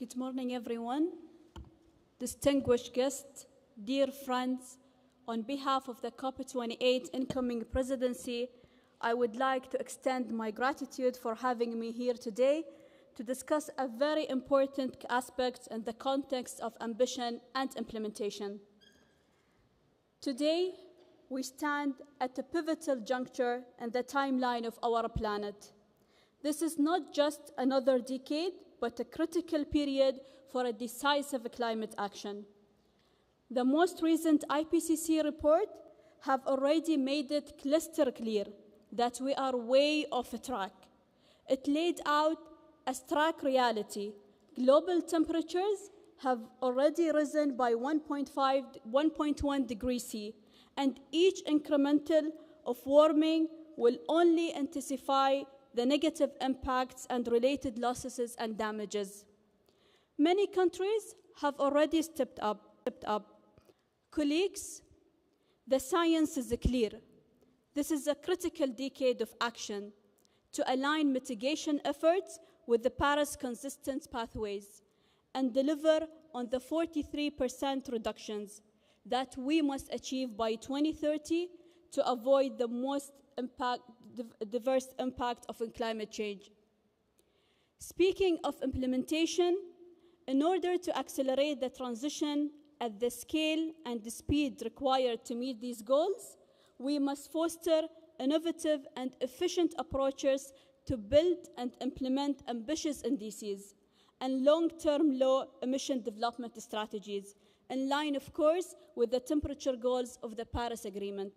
Good morning, everyone. Distinguished guests, dear friends, on behalf of the COP28 incoming presidency, I would like to extend my gratitude for having me here today to discuss a very important aspect in the context of ambition and implementation. Today, we stand at a pivotal juncture in the timeline of our planet. This is not just another decade, but a critical period for a decisive climate action. The most recent IPCC report have already made it crystal clear that we are way off track. It laid out a stark reality. Global temperatures have already risen by 1.1 degrees C, and each incremental of warming will only intensify the negative impacts and related losses and damages. Many countries have already stepped up. Colleagues, the science is clear. This is a critical decade of action to align mitigation efforts with the Paris consistent pathways and deliver on the 43% reductions that we must achieve by 2030 to avoid the most diverse impact of climate change. Speaking of implementation, in order to accelerate the transition at the scale and the speed required to meet these goals, we must foster innovative and efficient approaches to build and implement ambitious NDCs and long-term low emission development strategies, in line, of course, with the temperature goals of the Paris Agreement.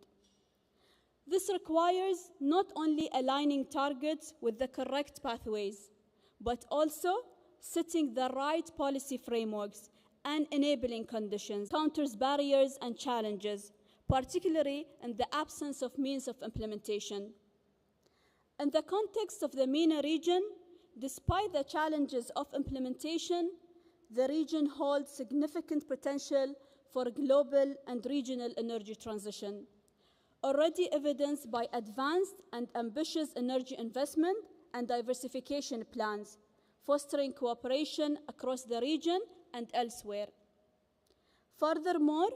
This requires not only aligning targets with the correct pathways, but also setting the right policy frameworks and enabling conditions, counters barriers and challenges, particularly in the absence of means of implementation. In the context of the MENA region, despite the challenges of implementation, the region holds significant potential for global and regional energy transition, already evidenced by advanced and ambitious energy investment and diversification plans, fostering cooperation across the region and elsewhere. Furthermore,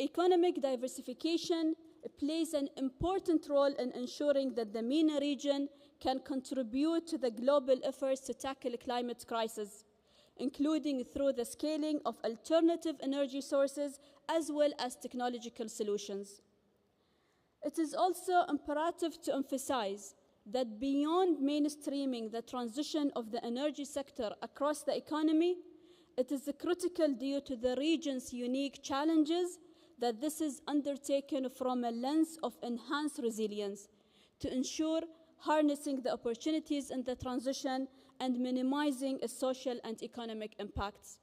economic diversification plays an important role in ensuring that the MENA region can contribute to the global efforts to tackle climate crisis, including through the scaling of alternative energy sources as well as technological solutions. It is also imperative to emphasize that beyond mainstreaming the transition of the energy sector across the economy, it is critical due to the region's unique challenges that this is undertaken from a lens of enhanced resilience to ensure harnessing the opportunities in the transition and minimizing its social and economic impacts.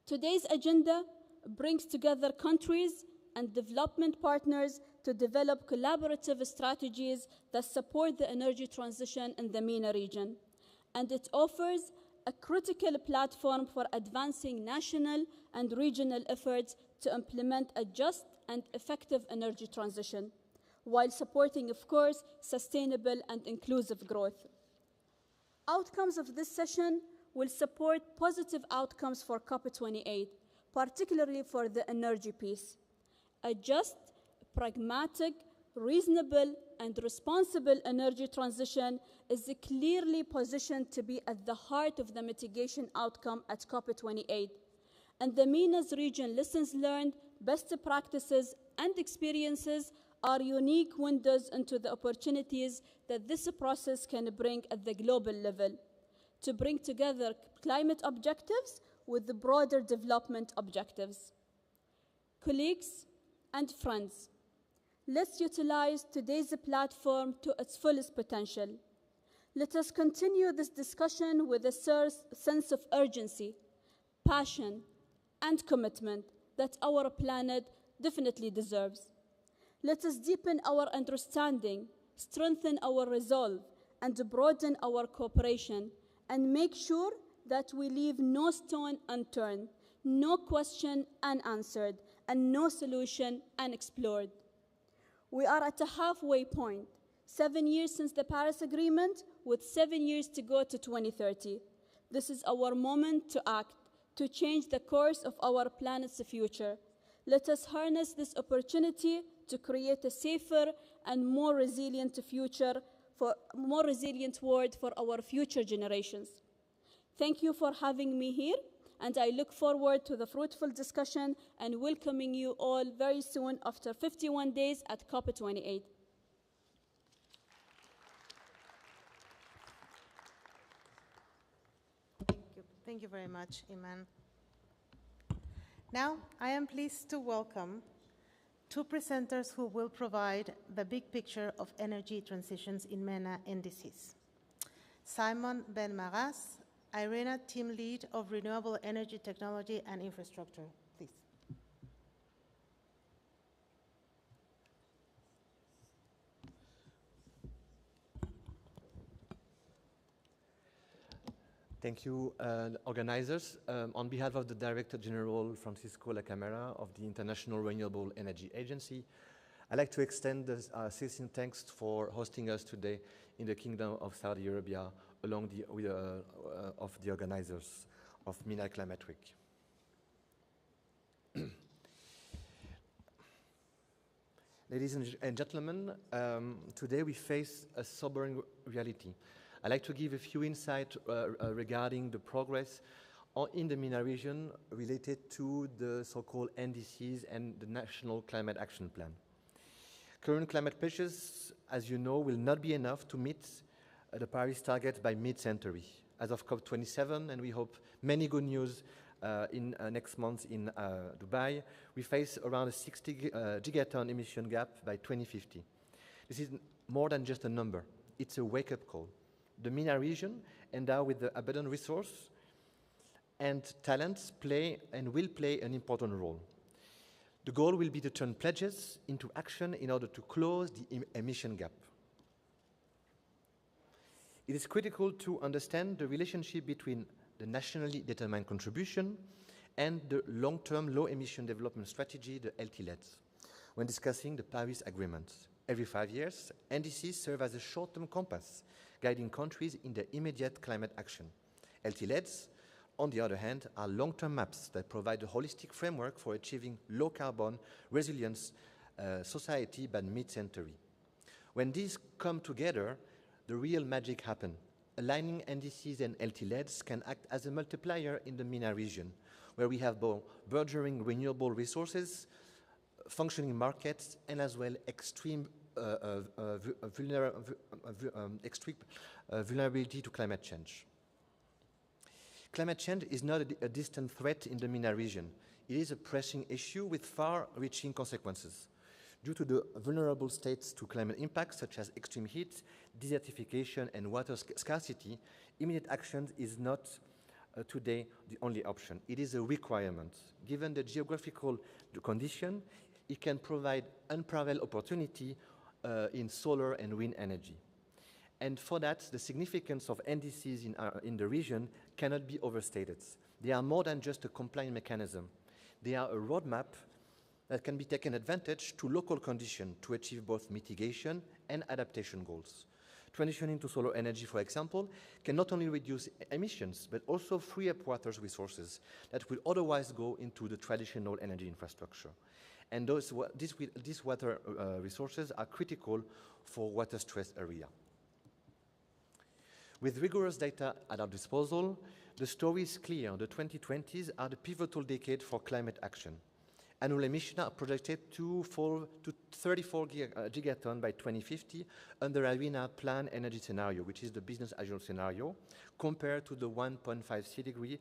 Today's agenda brings together countries and development partners to develop collaborative strategies that support the energy transition in the MENA region, and it offers a critical platform for advancing national and regional efforts to implement a just and effective energy transition, while supporting, of course, sustainable and inclusive growth. Outcomes of this session will support positive outcomes for COP28, particularly for the energy piece. A just, pragmatic, reasonable, and responsible energy transition is clearly positioned to be at the heart of the mitigation outcome at COP28. And the MENA's region lessons learned, best practices, and experiences are unique windows into the opportunities that this process can bring at the global level to bring together climate objectives with the broader development objectives. Colleagues and friends, let's utilize today's platform to its fullest potential. Let us continue this discussion with a sense of urgency, passion, and commitment that our planet definitely deserves. Let us deepen our understanding, strengthen our resolve, and broaden our cooperation, and make sure that we leave no stone unturned, no question unanswered, and no solution unexplored. We are at a halfway point, 7 years since the Paris Agreement, with 7 years to go to 2030. This is our moment to act, to change the course of our planet's future. Let us harness this opportunity to create a safer and more resilient world for our future generations. Thank you for having me here, and I look forward to the fruitful discussion and welcoming you all very soon after 51 days at COP28. Thank you very much, Iman. Now, I am pleased to welcome two presenters who will provide the big picture of energy transitions in MENA NDCs. Simon Ben Maras, IRENA Team Lead of Renewable Energy Technology and Infrastructure, please. Thank you, organizers. On behalf of the Director General Francisco La Camera of the International Renewable Energy Agency, I'd like to extend sincere thanks for hosting us today in the Kingdom of Saudi Arabia, along of the organizers of MENA Climate Week. Ladies and gentlemen, today we face a sobering reality. I'd like to give a few insights regarding the progress in the MENA region related to the so-called NDCs and the National Climate Action Plan. Current climate pressures, as you know, will not be enough to meet the Paris target by mid-century. As of COP27, and we hope many good news next month in Dubai, we face around a 60 gigaton emission gap by 2050. This is more than just a number. It's a wake-up call. The MENA region, endowed with the abundant resource and talents, play and will play an important role. The goal will be to turn pledges into action in order to close the emission gap. It is critical to understand the relationship between the nationally determined contribution and the long-term low-emission development strategy, the LTLEDs, when discussing the Paris Agreement. Every 5 years, NDCs serve as a short-term compass, guiding countries in their immediate climate action. LTLEDs, on the other hand, are long-term maps that provide a holistic framework for achieving low-carbon, resilient society by mid-century. When these come together, the real magic happens. Aligning NDCs and LTLEDs can act as a multiplier in the MENA region, where we have both burgeoning renewable resources, functioning markets, and as well extreme vulnerability to climate change. Climate change is not a distant threat in the MENA region. It is a pressing issue with far-reaching consequences. Due to the vulnerable states to climate impacts such as extreme heat, desertification, and water scarcity, immediate action is not today the only option. It is a requirement. Given the geographical condition, it can provide unparalleled opportunity in solar and wind energy. And for that, the significance of NDCs in the region cannot be overstated. They are more than just a compliant mechanism. They are a roadmap that can be taken advantage to local conditions to achieve both mitigation and adaptation goals. Transitioning to solar energy, for example, can not only reduce emissions, but also free up water resources that will otherwise go into the traditional energy infrastructure. And these water resources are critical for water-stressed areas. With rigorous data at our disposal, the story is clear. The 2020s are the pivotal decade for climate action. Annual emissions are projected to fall to 34 gigatons by 2050 under IRENA Plan Energy scenario, which is the business as usual scenario, compared to the 1.5 degree,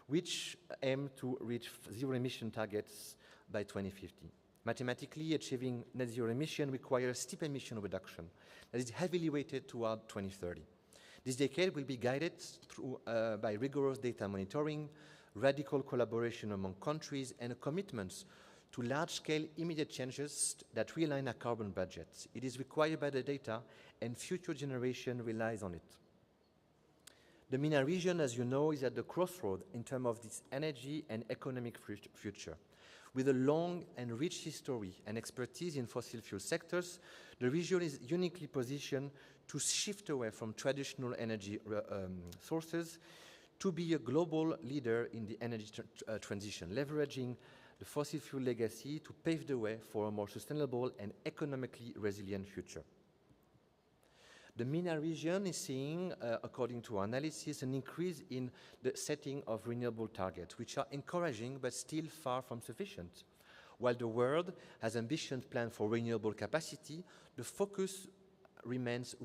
which aim to reach zero emission targets by 2050. Mathematically, achieving net zero emission requires steep emission reduction that is heavily weighted toward 2030. This decade will be guided through, by rigorous data monitoring, radical collaboration among countries, and commitments to large-scale immediate changes that realign our carbon budgets. It is required by the data, and future generation relies on it. The MENA region, as you know, is at the crossroad in terms of this energy and economic future. With a long and rich history and expertise in fossil fuel sectors, the region is uniquely positioned to shift away from traditional energy sources to be a global leader in the energy transition, leveraging the fossil fuel legacy to pave the way for a more sustainable and economically resilient future. The MENA region is seeing, according to our analysis, an increase in the setting of renewable targets, which are encouraging but still far from sufficient. While the world has ambitious plans for renewable capacity, the focus remains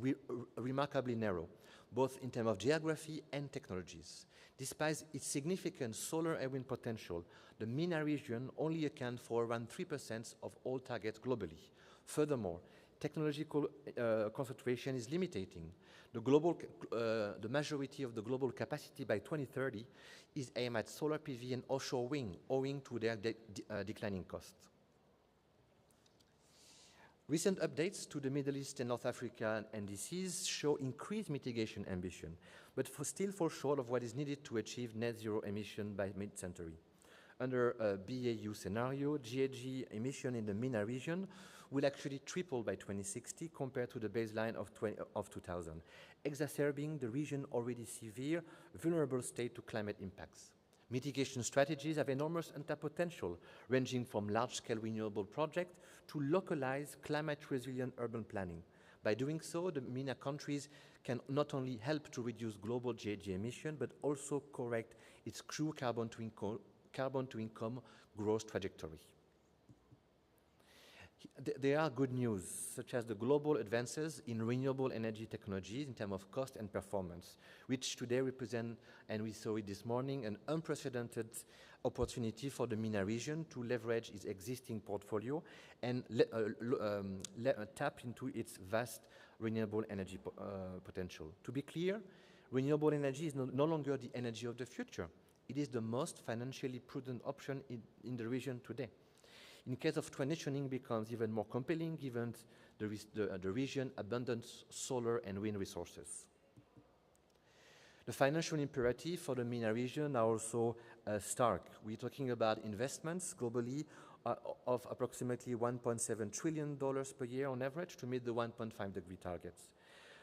remarkably narrow, both in terms of geography and technologies. Despite its significant solar and wind potential, the MENA region only accounts for around 3% of all targets globally. Furthermore, technological concentration is limiting. The majority of the global capacity by 2030 is aimed at solar PV and offshore wind, owing to their declining costs. Recent updates to the Middle East and North Africa NDCs show increased mitigation ambition, but still fall short of what is needed to achieve net zero emission by mid-century. Under a BAU scenario, GHG emission in the MENA region will actually triple by 2060 compared to the baseline of 2000, exacerbating the region's already severe, vulnerable state to climate impacts. Mitigation strategies have enormous untapped potential, ranging from large-scale renewable projects to localized climate-resilient urban planning. By doing so, the MENA countries can not only help to reduce global GHG emission, but also correct its true carbon-to-income growth trajectory. There are good news, such as the global advances in renewable energy technologies in terms of cost and performance, which today represent, and we saw it this morning, an unprecedented opportunity for the MENA region to leverage its existing portfolio and tap into its vast renewable energy potential. To be clear, renewable energy is no longer the energy of the future. It is the most financially prudent option in the region today. In case of transitioning, becomes even more compelling given the region's abundant solar and wind resources. The financial imperative for the MENA region are also stark. We're talking about investments globally of approximately $1.7 trillion per year on average to meet the 1.5-degree targets.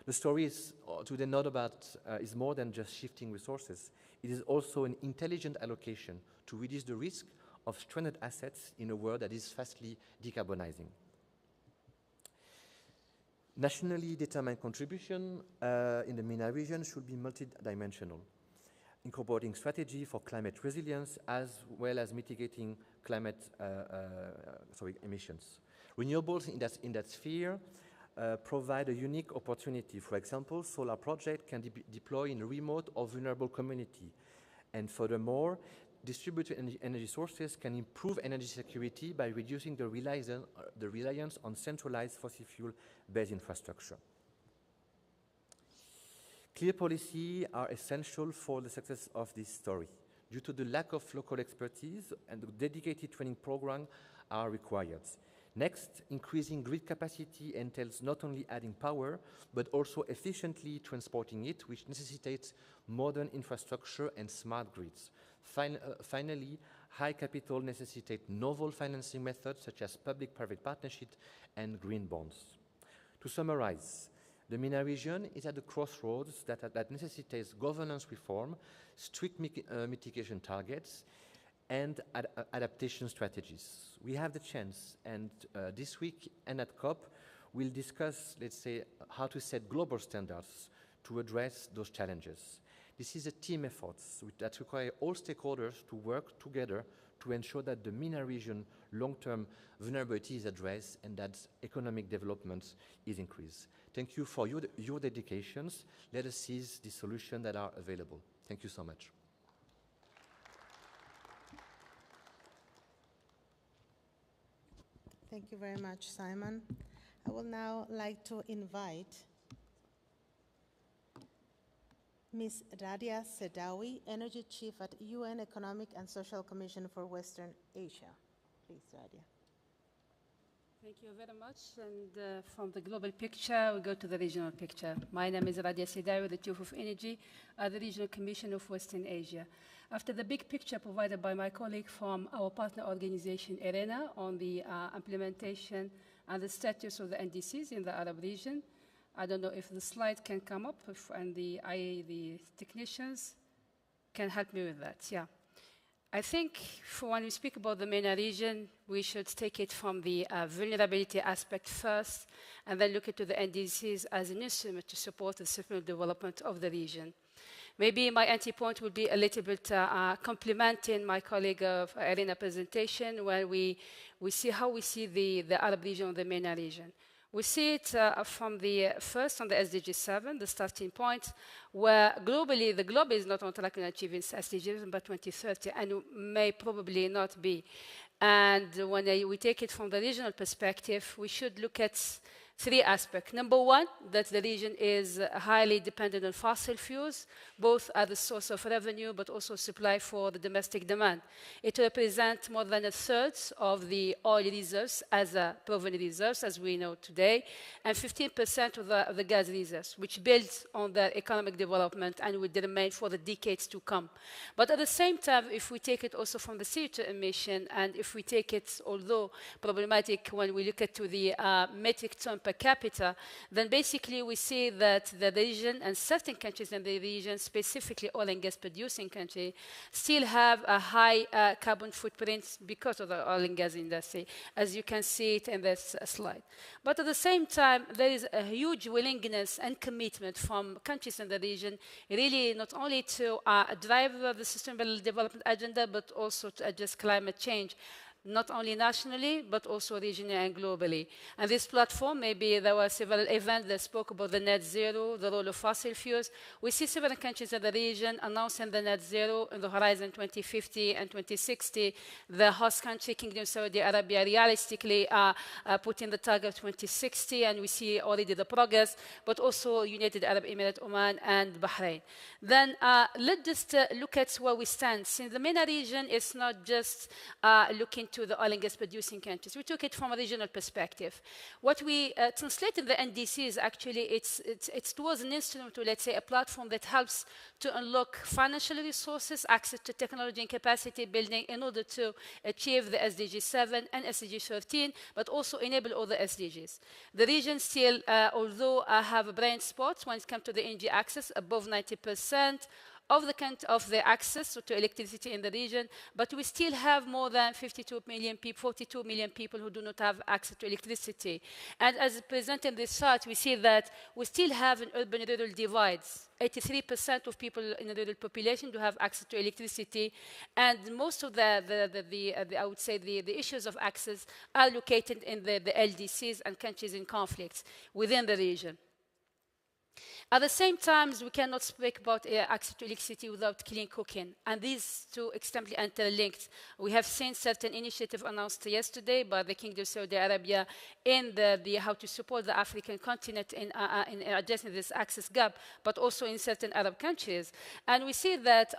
The story is today not about, is more than just shifting resources. It is also an intelligent allocation to reduce the risk of stranded assets in a world that is fastly decarbonizing. Nationally determined contribution in the MENA region should be multidimensional, incorporating strategy for climate resilience as well as mitigating climate emissions. Renewables in that sphere provide a unique opportunity. For example, solar projects can be deployed in a remote or vulnerable community. And furthermore, distributed energy sources can improve energy security by reducing the reliance on centralized fossil fuel-based infrastructure. Clear policy are essential for the success of this story. Due to the lack of local expertise, and the dedicated training program are required. Next, increasing grid capacity entails not only adding power, but also efficiently transporting it, which necessitates modern infrastructure and smart grids. Finally, high capital necessitates novel financing methods such as public-private partnership and green bonds. To summarize, the MENA region is at the crossroads that necessitates governance reform, strict mitigation targets, and adaptation strategies. We have the chance, and this week and at COP, we'll discuss, let's say, how to set global standards to address those challenges. This is a team effort that requires all stakeholders to work together to ensure that the MENA region long-term vulnerability is addressed and that economic development is increased. Thank you for your dedications. Let us seize the solutions that are available. Thank you so much. Thank you very much, Simon. I will now like to invite Ms. Radia Sedawi, Energy Chief at UN Economic and Social Commission for Western Asia. Please, Radia. Thank you very much. And from the global picture, we go to the regional picture. My name is Radia Sedawi, the Chief of Energy at the Regional Commission of Western Asia. After the big picture provided by my colleague from our partner organization, IRENA, on the implementation and the status of the NDCs in the Arab region, I don't know if the slide can come up, and the technicians. can help me with that. Yeah. I think when we speak about the MENA region, we should take it from the vulnerability aspect first, and then look into the NDCs as an instrument to support the sustainable development of the region. Maybe my entry point would be a little bit complementing my colleague of Irina's presentation, where we see how we see the Arab region or the MENA region. We see it from the first on the SDG 7, the starting point, where globally, the globe is not on track in achieving SDGs by 2030, and may probably not be. And when we take it from the regional perspective, we should look at three aspects. Number one, that the region is highly dependent on fossil fuels, both as a source of revenue, but also supply for the domestic demand. It represents more than a third of the oil reserves as proven reserves, as we know today, and 15% of the gas reserves, which builds on the economic development and will remain for the decades to come. But at the same time, if we take it also from the CO2 emission, and if we take it, although problematic when we look at to the metric ton per capita, then basically we see that the region and certain countries in the region, specifically oil and gas producing countries, still have a high carbon footprint because of the oil and gas industry, as you can see it in this slide. But at the same time, there is a huge willingness and commitment from countries in the region, really not only to drive the sustainable development agenda, but also to address climate change, not only nationally, but also regionally and globally. And this platform, maybe there were several events that spoke about the net zero, the role of fossil fuels. We see several countries in the region announcing the net zero in the horizon 2050 and 2060. The host country, Kingdom Saudi Arabia, realistically putting the target 2060, and we see already the progress, but also United Arab Emirates, Oman, and Bahrain. Then let's just look at where we stand. Since the MENA region is not just looking to the oil and gas producing countries. We took it from a regional perspective. What we translated the NDCs, actually, it was an instrument to, let's say, a platform that helps to unlock financial resources, access to technology and capacity building in order to achieve the SDG 7 and SDG 13, but also enable all the SDGs. The region still, although have blind spots when it comes to the ENG access, above 90%, of the access to electricity in the region, but we still have more than 42 million people who do not have access to electricity. And as presented in this chart, we see that we still have an urban-rural divide. 83% of people in the rural population do have access to electricity, and most of I would say the issues of access are located in the LDCs and countries in conflicts within the region. At the same time, we cannot speak about access to electricity without clean cooking, and these two extremely interlinked. We have seen certain initiatives announced yesterday by the Kingdom of Saudi Arabia in how to support the African continent in addressing this access gap, but also in certain Arab countries. And we see that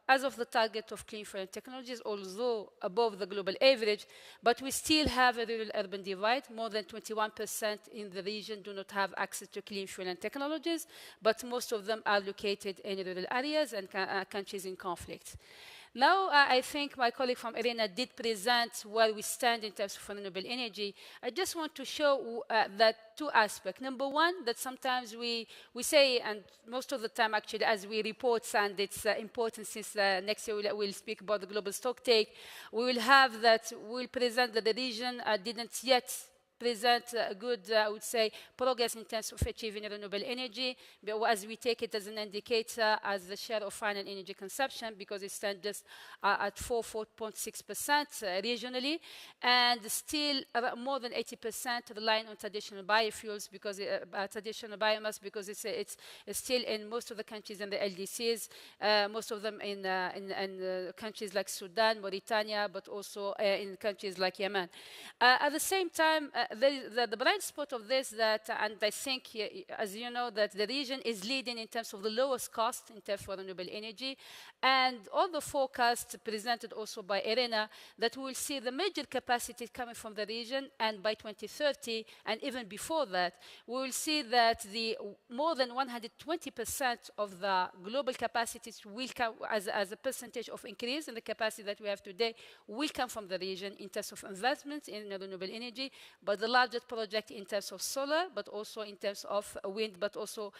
as of the target of clean fuel technologies, although above the global average, but we still have a rural-urban divide. More than 21% in the region do not have access to clean fuel and technologies, but most of them are located in rural areas and countries in conflict. Now, I think my colleague from IRENA did present where we stand in terms of renewable energy. I just want to show that two aspects. Number one, that sometimes we say, and most of the time actually as we report, and it's important since next year we'll speak about the global stocktake, we will have that, we'll present that the region didn't yet present a good, I would say, progress in terms of achieving renewable energy, but as we take it as an indicator as the share of final energy consumption, because it stands just at 4.6% regionally, and still more than 80% relying on traditional biofuels, because traditional biomass, because it's still in most of the countries in the LDCs, most of them in countries like Sudan, Mauritania, but also in countries like Yemen. At the same time, the bright spot of this, and I think, as you know, that the region is leading in terms of the lowest cost in terms of renewable energy, and all the forecasts presented also by IRENA that we will see the major capacity coming from the region, and by 2030, and even before that, we will see that the more than 120% of the global capacities will come as a percentage of increase in the capacity that we have today will come from the region in terms of investments in renewable energy, but the largest project in terms of solar, but also in terms of wind, but also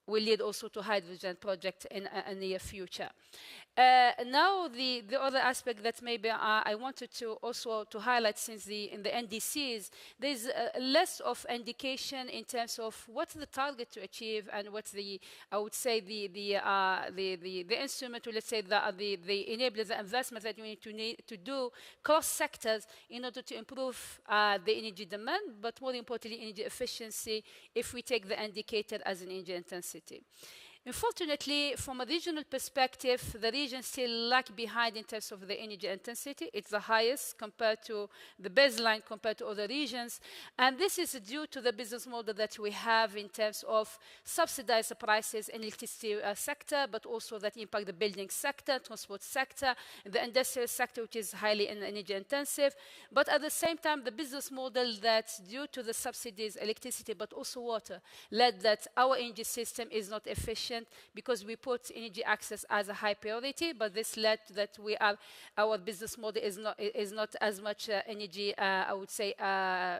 will lead also to hydrogen project in a near future. Now, the other aspect that maybe I wanted to also to highlight, since in the NDCs, there's less of indication in terms of what's the target to achieve and what's I would say the instrument, or let's say the enablers, the investment that we need to do cross sectors in order to improve the energy demand, but more importantly, energy efficiency, if we take the indicator as an energy intensity. Unfortunately, from a regional perspective, the region still lag behind in terms of the energy intensity. It's the highest compared to the baseline compared to other regions. And this is due to the business model that we have in terms of subsidized prices in the electricity sector, but also that impact the building sector, transport sector, the industrial sector, which is highly energy intensive. But at the same time, the business model that, due to the subsidies, electricity, but also water, led that our energy system is not efficient, because we put energy access as a high priority, but this led to that our business model is not as much energy, I would say,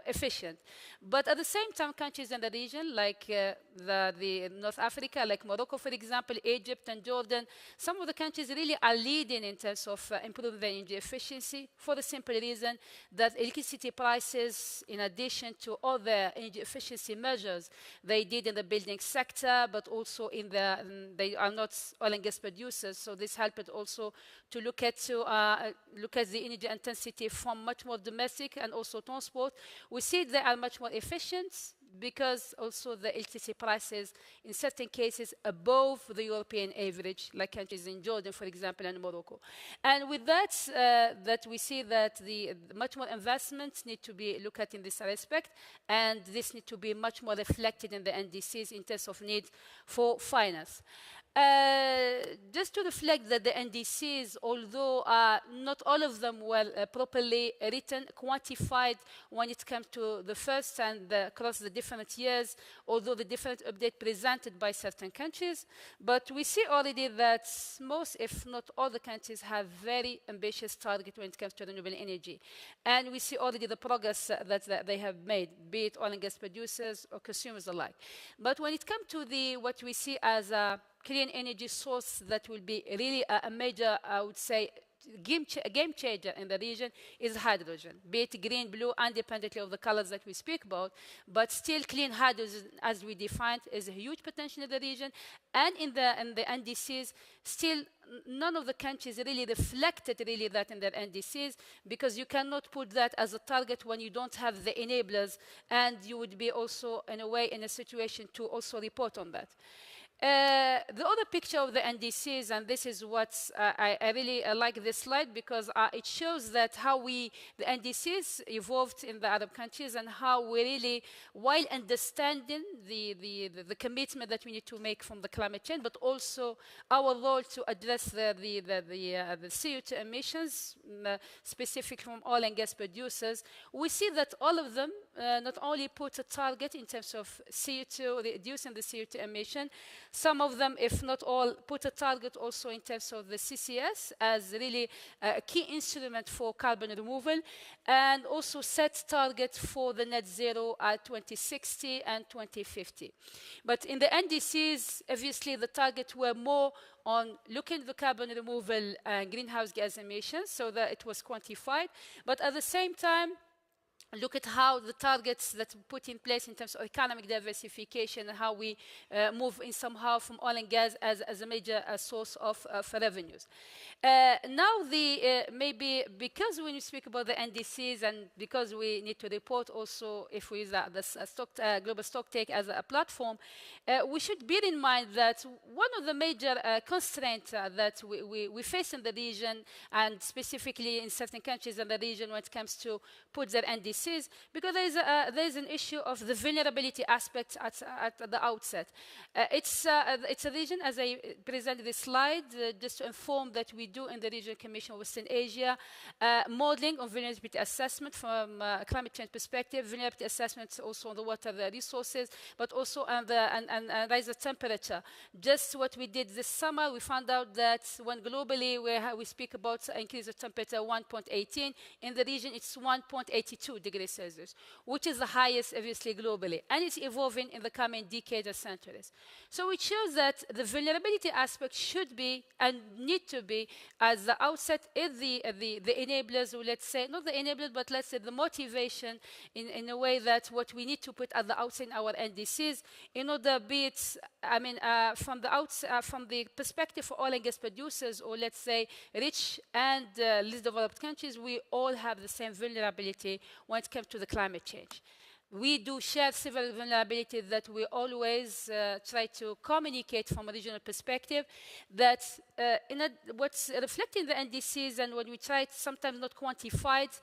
efficient. But at the same time, countries in the region, like the North Africa, like Morocco, for example, Egypt and Jordan, some of the countries really are leading in terms of improving their energy efficiency, for the simple reason that electricity prices, in addition to all the energy efficiency measures they did in the building sector, but also in they are not oil and gas producers, so this helped also to look at the energy intensity from much more domestic and also transport. We see they are much more efficient, because also the electricity prices in certain cases above the European average, like countries in Jordan, for example, and Morocco. And with that, that we see that the much more investments need to be looked at in this respect, and this need to be much more reflected in the NDCs in terms of need for finance. Just to reflect that the NDCs, although not all of them were properly written, quantified when it comes to the first and across the different years, although the different updates presented by certain countries, but we see already that most, if not all, the countries have very ambitious targets when it comes to renewable energy. And we see already the progress that they have made, be it oil and gas producers or consumers alike. But when it comes to what we see as a clean energy source that will be really a major, I would say, game changer in the region, is hydrogen, be it green, blue, independently of the colors that we speak about. But still, clean hydrogen, as we defined, is a huge potential in the region. And in the NDCs, still none of the countries really reflected that in their NDCs, because you cannot put that as a target when you don't have the enablers, and you would be also, in a way, in a situation to also report on that. The other picture of the NDCs, and this is what I really like this slide, because it shows that how the NDCs evolved in the Arab countries, and how we really, while understanding the commitment that we need to make from the climate change, but also our role to address the CO2 emissions, specifically from oil and gas producers, we see that all of them not only put a target in terms of CO2, reducing the CO2 emission. Some of them, if not all, put a target also in terms of the CCS as really a key instrument for carbon removal, and also set targets for the net zero at 2060 and 2050. But in the NDCs, obviously, the targets were more on looking at the carbon removal and greenhouse gas emissions, so that it was quantified. But at the same time, look at how the targets that we put in place in terms of economic diversification, and how we move in somehow from oil and gas as a major source of revenues. Now, maybe because when you speak about the NDCs, and because we need to report also, if we use the global stocktake as a platform, we should bear in mind that one of the major constraints that we face in the region, and specifically in certain countries in the region when it comes to put their NDCs, because there's an issue of the vulnerability aspect at the outset. It's a region, as I presented this slide, just to inform that we do in the Regional Commission of Western Asia modeling of vulnerability assessment from a climate change perspective, vulnerability assessments also on the water resources, but also on the rise of temperature. Just what we did this summer, we found out that when globally we speak about increase of temperature 1.18, in the region it's 1.82 degrees Celsius, which is the highest, obviously, globally. And it's evolving in the coming decades or centuries. So it shows that the vulnerability aspect should be and need to be, at the outset, is the enablers, or let's say, not the enablers, but let's say the motivation in a way that what we need to put at the outset in our NDCs, in order, be it, I mean, from the perspective for oil and gas producers, or let's say rich and least developed countries, we all have the same vulnerability when it comes to the climate change. We do share several vulnerabilities that we always try to communicate from a regional perspective, that what's reflected in the NDCs, and when we try to sometimes not quantify it,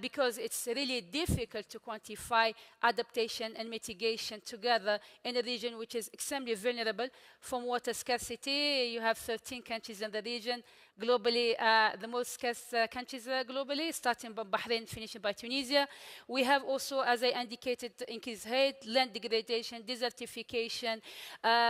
because it's really difficult to quantify adaptation and mitigation together in a region which is extremely vulnerable from water scarcity. You have 13 countries in the region. Globally, the most scarce countries globally, starting by Bahrain, finishing by Tunisia. We have also, as I indicated, increased heat, land degradation, desertification,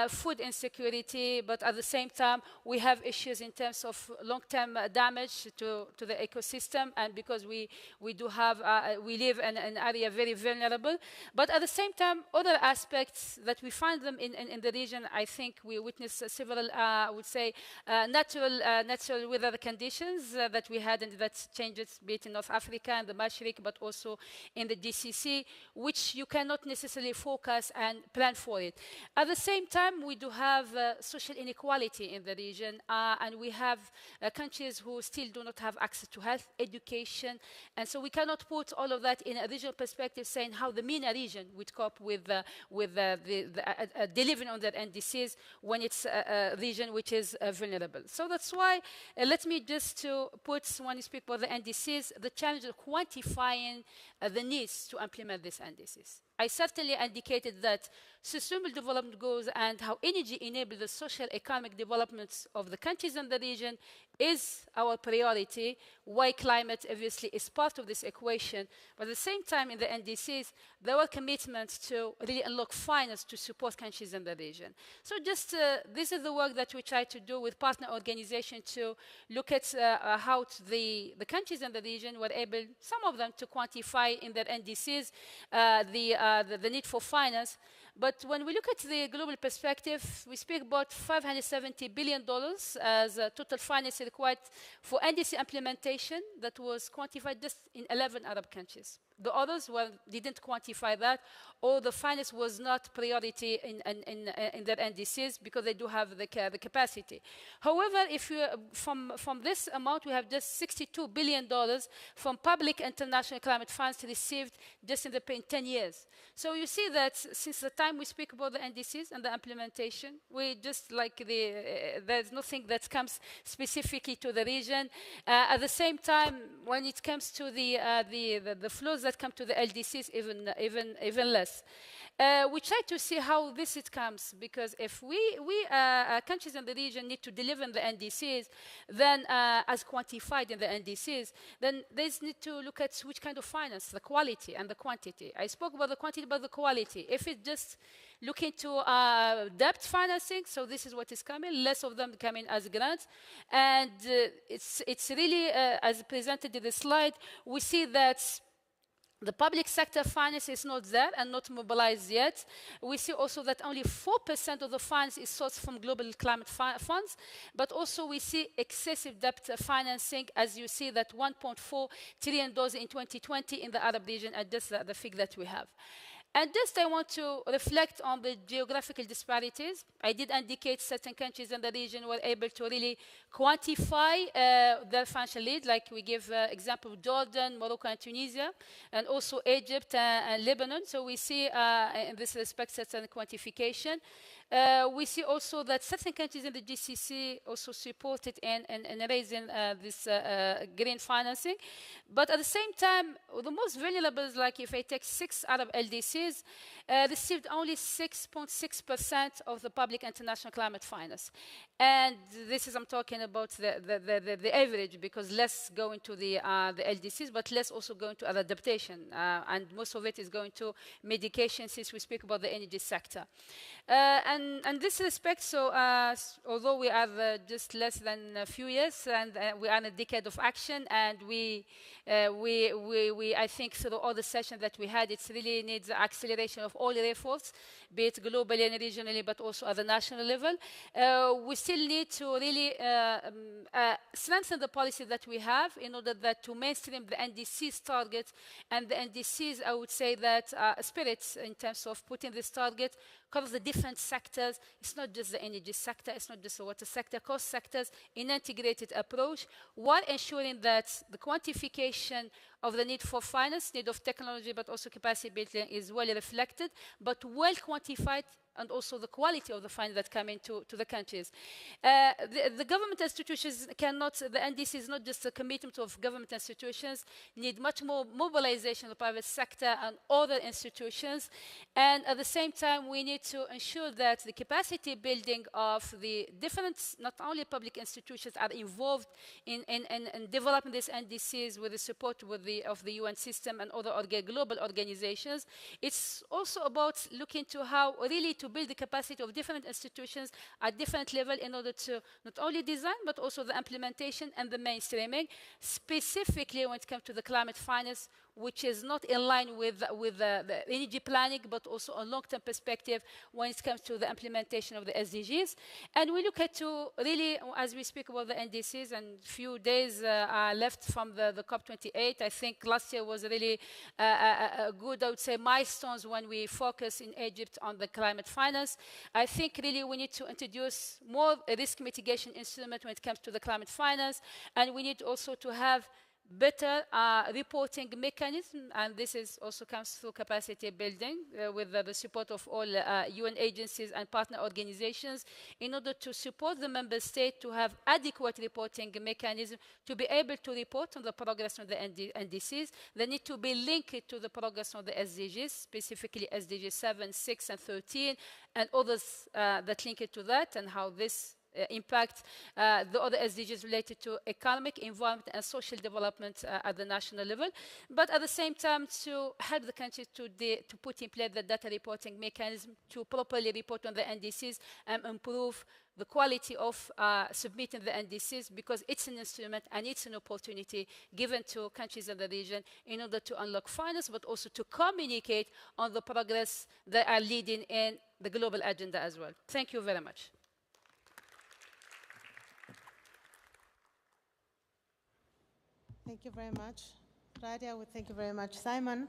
food insecurity, but at the same time, we have issues in terms of long-term damage to the ecosystem, and because we live in an area very vulnerable. But at the same time, other aspects that we find them in the region, I think we witness several, I would say, natural weather conditions that we had, and that changes, be it in North Africa and the Mashriq, but also in the GCC, which you cannot necessarily focus and plan for it. At the same time, we do have social inequality in the region, and we have countries who still do not have access to health, education, and so we cannot put all of that in a regional perspective, saying how the MENA region would cope with delivering on their NDCs when it's a region which is vulnerable. So that's why, let me just to put, when you speak about the NDCs, the challenge of quantifying the needs to implement these NDCs. I certainly indicated that sustainable development goals and how energy enables the social economic developments of the countries in the region is our priority, why climate obviously is part of this equation. But at the same time, in the NDCs, there were commitments to really unlock finance to support countries in the region. So just this is the work that we try to do with partner organizations to look at how the countries in the region were able, some of them, to quantify in their NDCs the need for finance. But when we look at the global perspective, we speak about $570 billion as a total finance required for NDC implementation that was quantified just in 11 Arab countries. The others didn't quantify that, or the finance was not priority in their NDCs because they do have the capacity. However, if you, from this amount, we have just $62 billion from public international climate funds received just in 10 years. So you see that since the time we speak about the NDCs and the implementation, we just like there's nothing that comes specifically to the region. At the same time, when it comes to the flows that come to the LDCs, even less. We try to see how this comes, because if countries in the region need to deliver in the NDCs, then as quantified in the NDCs, then they need to look at which kind of finance, the quality and the quantity. I spoke about the quantity, but the quality. If it's just looking to debt financing, so this is what is coming, less of them coming as grants, and it's really, as presented in the slide, we see that the public sector finance is not there and not mobilized yet. We see also that only 4% of the funds is sourced from global climate funds, but also we see excessive debt financing, as you see that $1.4 trillion in 2020 in the Arab region, and just the figure that we have. And just I want to reflect on the geographical disparities. I did indicate certain countries in the region were able to really quantify their financial lead, like we give example of Jordan, Morocco, and Tunisia, and also Egypt and Lebanon. So we see in this respect certain quantification. We see also that certain countries in the GCC also supported in raising this green financing. But at the same time, the most vulnerable, like if I take 6 Arab LDCs, received only 6.6% of the public international climate finance. And this is, I'm talking about the average, because less going to the LDCs, but less also going to adaptation. And most of it is going to medication, since we speak about the energy sector. And this respect, so although we are just less than a few years, and we are in a decade of action, and I think through all the sessions that we had, it really needs acceleration of all the efforts, be it globally and regionally, but also at the national level. We still need to really strengthen the policy that we have in order that to mainstream the NDCs target, and the NDCs, I would say that spirits in terms of putting this target covers the different sectors. It's not just the energy sector, it's not just the water sector, across sectors in an integrated approach, while ensuring that the quantification of the need for finance, need of technology, but also capacity building is well reflected, but well quantified, and also the quality of the funds that come into the countries. The government institutions cannot, the NDC is not just a commitment of government institutions, need much more mobilization of the private sector and other institutions. And at the same time, we need to ensure that the capacity building of the different, not only public institutions, are involved in developing these NDCs with the support of the UN system and other global organizations. It's also about looking to how really to build the capacity of different institutions at different levels in order to not only design, but also the implementation and the mainstreaming, specifically when it comes to the climate finance, which is not in line with the energy planning, but also a long-term perspective when it comes to the implementation of the SDGs. And we look at to really, as we speak about the NDCs, and few days are left from the COP28. I think last year was really a good, I would say, milestones when we focus in Egypt on the climate finance. I think really we need to introduce more risk mitigation instrument when it comes to the climate finance, and we need also to have better reporting mechanism, and this is also comes through capacity building with the support of all UN agencies and partner organizations in order to support the member state to have adequate reporting mechanism to be able to report on the progress of the NDCs. They need to be linked to the progress of the SDGs, specifically SDG 7, 6, and 13, and others that link it to that, and how this impact the other SDGs related to economic, environment, and social development at the national level, but at the same time to help the country to put in place the data reporting mechanism to properly report on the NDCs and improve the quality of submitting the NDCs, because it's an instrument and it's an opportunity given to countries in the region in order to unlock finance, but also to communicate on the progress that are leading in the global agenda as well. Thank you very much. Thank you very much, Radia. Thank you very much, Simon.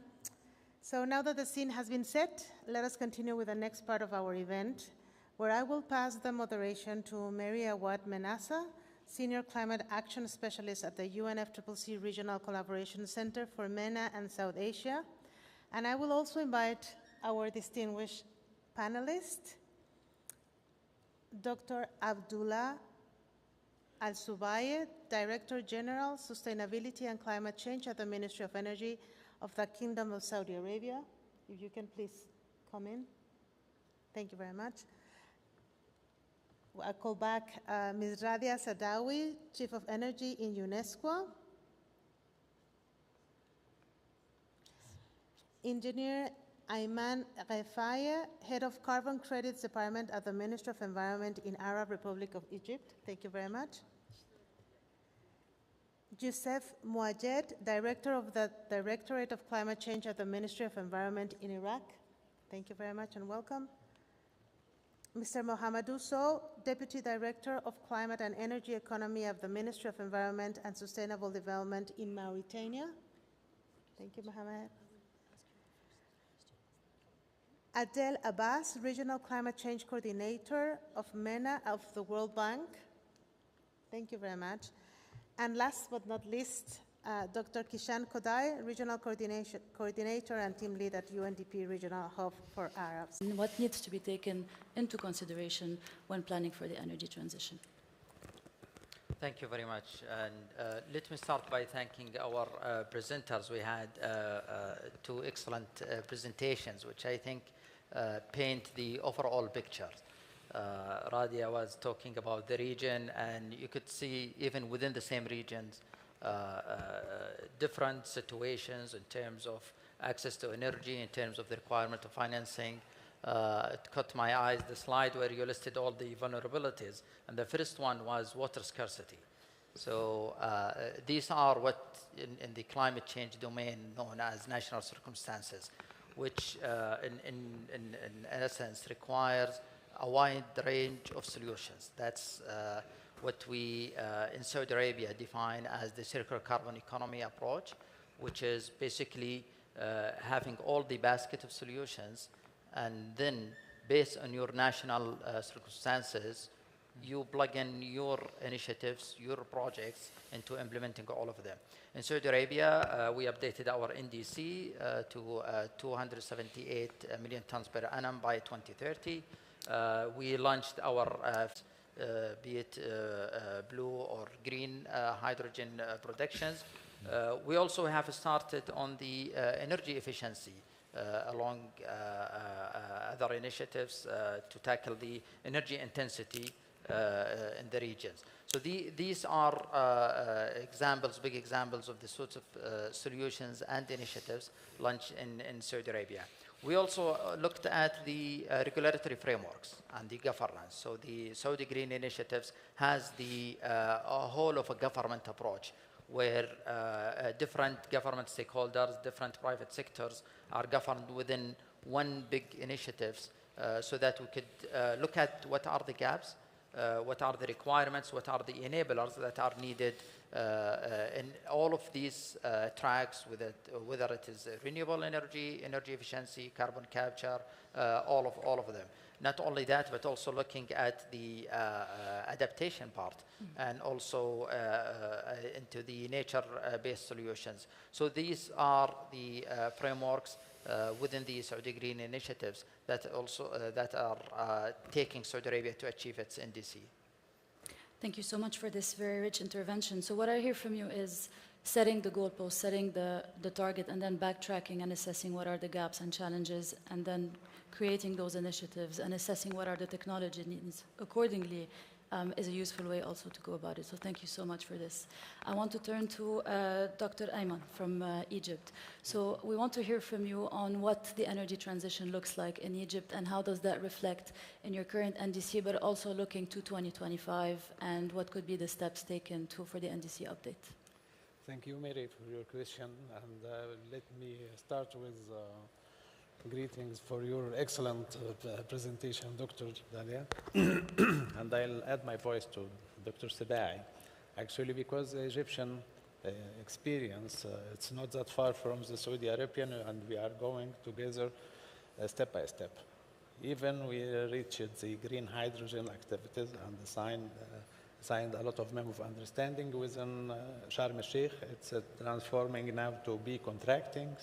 So now that the scene has been set, let us continue with the next part of our event, where I will pass the moderation to Mary Awad Menasa, Senior Climate Action Specialist at the UNFCCC Regional Collaboration Center for MENA and South Asia. And I will also invite our distinguished panelist, Dr. Abdullah Al-Subaye, Director General, Sustainability and Climate Change at the Ministry of Energy of the Kingdom of Saudi Arabia. If you can please come in. Thank you very much. I call back Ms. Radia Sadawi, Chief of Energy in UNESCO. Engineer Ayman Refaye, Head of Carbon Credits Department at the Ministry of Environment in Arab Republic of Egypt. Thank you very much. Youssef Mouajed, Director of the Directorate of Climate Change at the Ministry of Environment in Iraq. Thank you very much and welcome. Mr. Mohamedou Sow, Deputy Director of Climate and Energy Economy of the Ministry of Environment and Sustainable Development in Mauritania. Thank you, Mohamed. Adel Abbas, Regional Climate Change Coordinator of MENA of the World Bank. Thank you very much. And last but not least, Dr. Kishan Kodai, Regional Coordinator and Team Lead at UNDP Regional Hub for Arabs. And what needs to be taken into consideration when planning for the energy transition? Thank you very much. And let me start by thanking our presenters. We had two excellent presentations, which I think paint the overall picture. Radia was talking about the region, and you could see even within the same regions, different situations in terms of access to energy, in terms of the requirement of financing. It caught my eyes, the slide where you listed all the vulnerabilities, and the first one was water scarcity. So these are what in the climate change domain known as national circumstances, which in essence requires a wide range of solutions. That's what we in Saudi Arabia define as the circular carbon economy approach, which is basically having all the basket of solutions, and then based on your national circumstances, you plug in your initiatives, your projects into implementing all of them. In Saudi Arabia, we updated our NDC to 278 million tons per annum by 2030. We launched our be it blue or green hydrogen productions. We also have started on the energy efficiency along other initiatives to tackle the energy intensity in the regions. So these are examples, big examples of the sorts of solutions and initiatives launched in Saudi Arabia. We also looked at the regulatory frameworks and the governance. So the Saudi Green Initiatives has the whole of a government approach where different government stakeholders, different private sectors are governed within one big initiatives so that we could look at what are the gaps, what are the requirements, what are the enablers that are needed in all of these tracks, whether it is renewable energy, energy efficiency, carbon capture, all of them. Not only that, but also looking at the adaptation part and also into the nature-based solutions. So these are the frameworks within the Saudi Green Initiatives that also that are taking Saudi Arabia to achieve its NDC. Thank you so much for this very rich intervention. So what I hear from you is setting the goalpost, setting the target, and then backtracking and assessing what are the gaps and challenges, and then creating those initiatives and assessing what are the technology needs accordingly is a useful way also to go about it. So thank you so much for this. I want to turn to Dr. Ayman from Egypt. So we want to hear from you on what the energy transition looks like in Egypt and how does that reflect in your current NDC, but also looking to 2025 and what could be the steps taken for the NDC update. Thank you, Mary, for your question. And let me start with greetings for your excellent presentation, Dr. Dalia. And I'll add my voice to Dr. Sebai, actually, because the Egyptian experience, it's not that far from the Saudi Arabian, and we are going together step by step. Even we reached the green hydrogen activities and signed a lot of memo of understanding within Sharm el-Sheikh. It's transforming now to be contracting,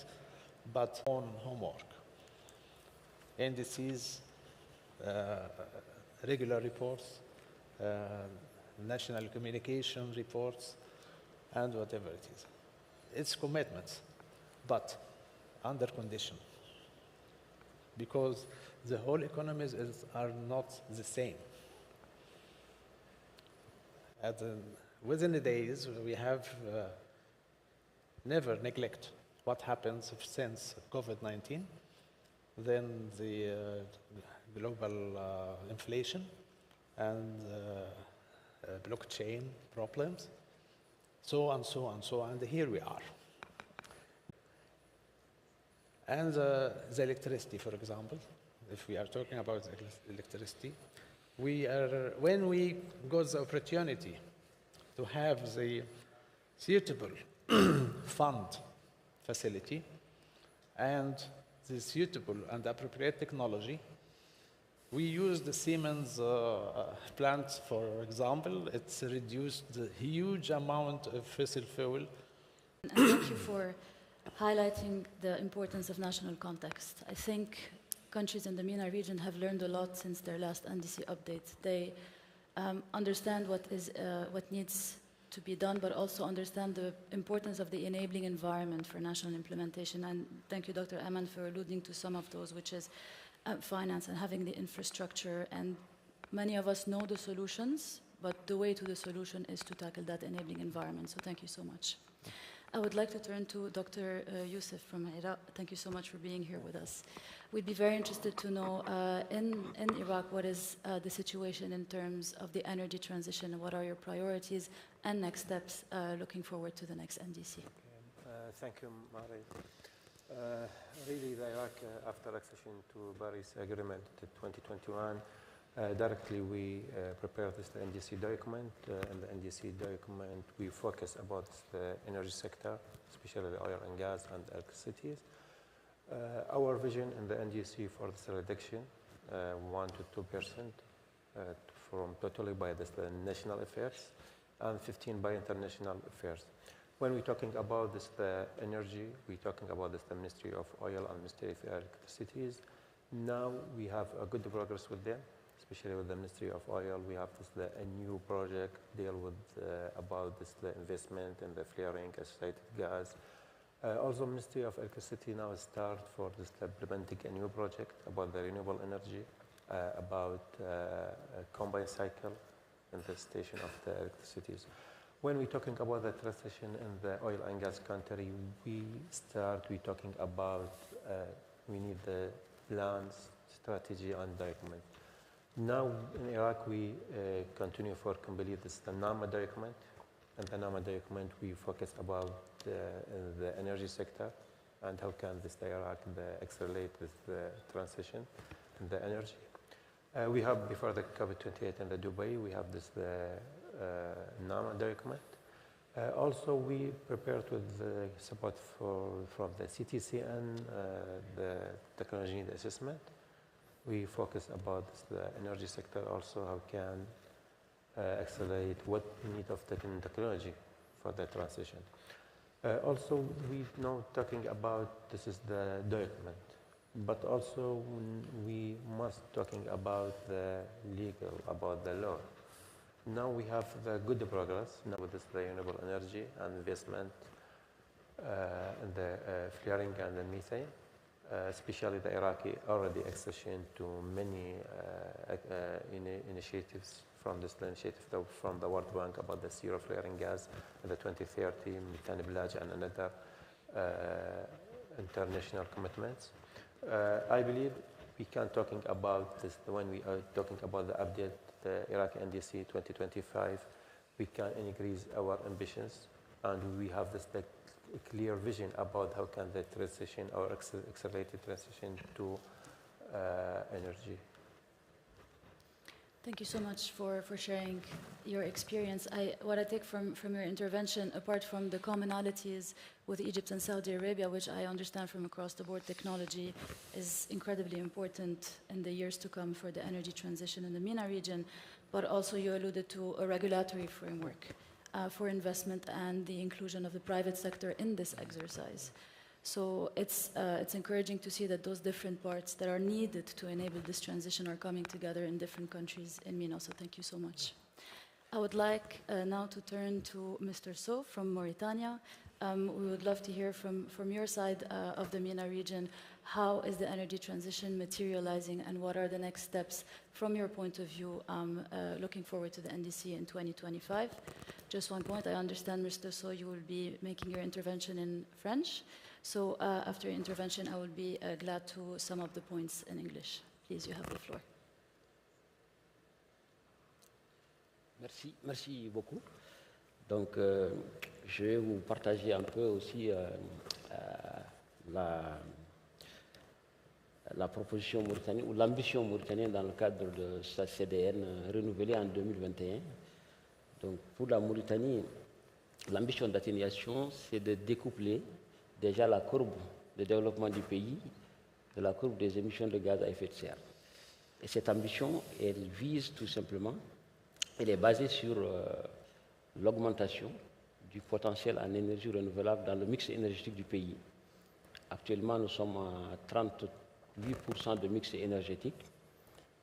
but on homework. NDCs, regular reports, national communication reports, and whatever it is. It's commitments, but under condition. Because the whole economies are not the same. Within the days, we have never neglect what happens since COVID-19, then the global inflation and blockchain problems, so on, so on, so on, and here we are. And the electricity, for example, if we are talking about electricity, when we got the opportunity to have the suitable fund facility and the suitable and appropriate technology, we used the Siemens plant, for example. It's reduced the huge amount of fossil fuel. And thank you for highlighting the importance of national context. I think countries in the MENA region have learned a lot since their last NDC update. They understand what needs to be done, but also understand the importance of the enabling environment for national implementation. And thank you, Dr. Ayman, for alluding to some of those, which is finance and having the infrastructure. And many of us know the solutions, but the way to the solution is to tackle that enabling environment. So thank you so much. I would like to turn to Dr. Youssef from Iraq. Thank you so much for being here with us. We'd be very interested to know in Iraq, what is the situation in terms of the energy transition, and what are your priorities and next steps looking forward to the next NDC? Thank you, Mari. Really, the Iraq, after accession to Paris Agreement in 2021, directly we prepared this NDC document. In the NDC document, we focus about the energy sector, especially the oil and gas and electricity. Our vision in the NDC for this reduction, 1 to 2% from totally by the national affairs and 15 by international affairs. When we're talking about this, the energy, we're talking about this, the Ministry of Oil and Ministry of Electricity. Now we have a good progress with them, especially with the Ministry of Oil. We have this, a new project deal with about this, the investment in the flaring associated gas. Also, Ministry of Electricity now start for this implementing a new project about the renewable energy, about a combined cycle in the station of the electricity. When we're talking about the transition in the oil and gas country, we're talking about we need the plans, strategy, and document. Now in Iraq, we continue for complete this the NAMA document. In the NAMA document, we focus about the energy sector and how can this Iraq accelerate this transition in the energy. We have before the COP28 in the Dubai, we have this NAMA document. Also, we prepared with the support from the CTC and the technology assessment. We focus about the energy sector also, how can accelerate what we need of technology for the transition. Also, we now talking about this is the document, but also we must talking about the legal, about the law. Now we have the good progress now with this renewable energy and investment in the flaring and the methane. Especially the Iraqi already accession to many initiatives from this initiative from the World Bank about the zero flaring gas in the 2030, methane pledge, and another international commitments. I believe we can talking about this when we are talking about the update, the Iraqi NDC 2025. We can increase our ambitions, and we have this clear vision about how can the transition or accelerated transition to energy. Thank you so much for sharing your experience. What I take from your intervention, apart from the commonalities with Egypt and Saudi Arabia, which I understand from across the board technology is incredibly important in the years to come for the energy transition in the MENA region, but also you alluded to a regulatory framework for investment and the inclusion of the private sector in this exercise. So it's encouraging to see that those different parts that are needed to enable this transition are coming together in different countries in MENA. So thank you so much. I would like now to turn to Mr. So from Mauritania. We would love to hear from your side of the MENA region, how is the energy transition materializing and what are the next steps from your point of view looking forward to the NDC in 2025? Just one point, I understand, Mr. So, you will be making your intervention in French. So after your intervention, I will be glad to sum up the points in English. Please, you have the floor. Merci beaucoup. Donc, je vais vous partager un peu aussi la proposition mauritanienne ou l'ambition mauritanienne dans le cadre de sa CDN renouvelée en 2021. Donc, pour la Mauritanie, l'ambition d'atténuation, c'est de découpler déjà la courbe de développement du pays de la courbe des émissions de gaz à effet de serre. Et cette ambition, elle vise tout simplement, elle est basée sur l'augmentation du potentiel en énergie renouvelable dans le mix énergétique du pays. Actuellement, nous sommes à 38% de mix énergétique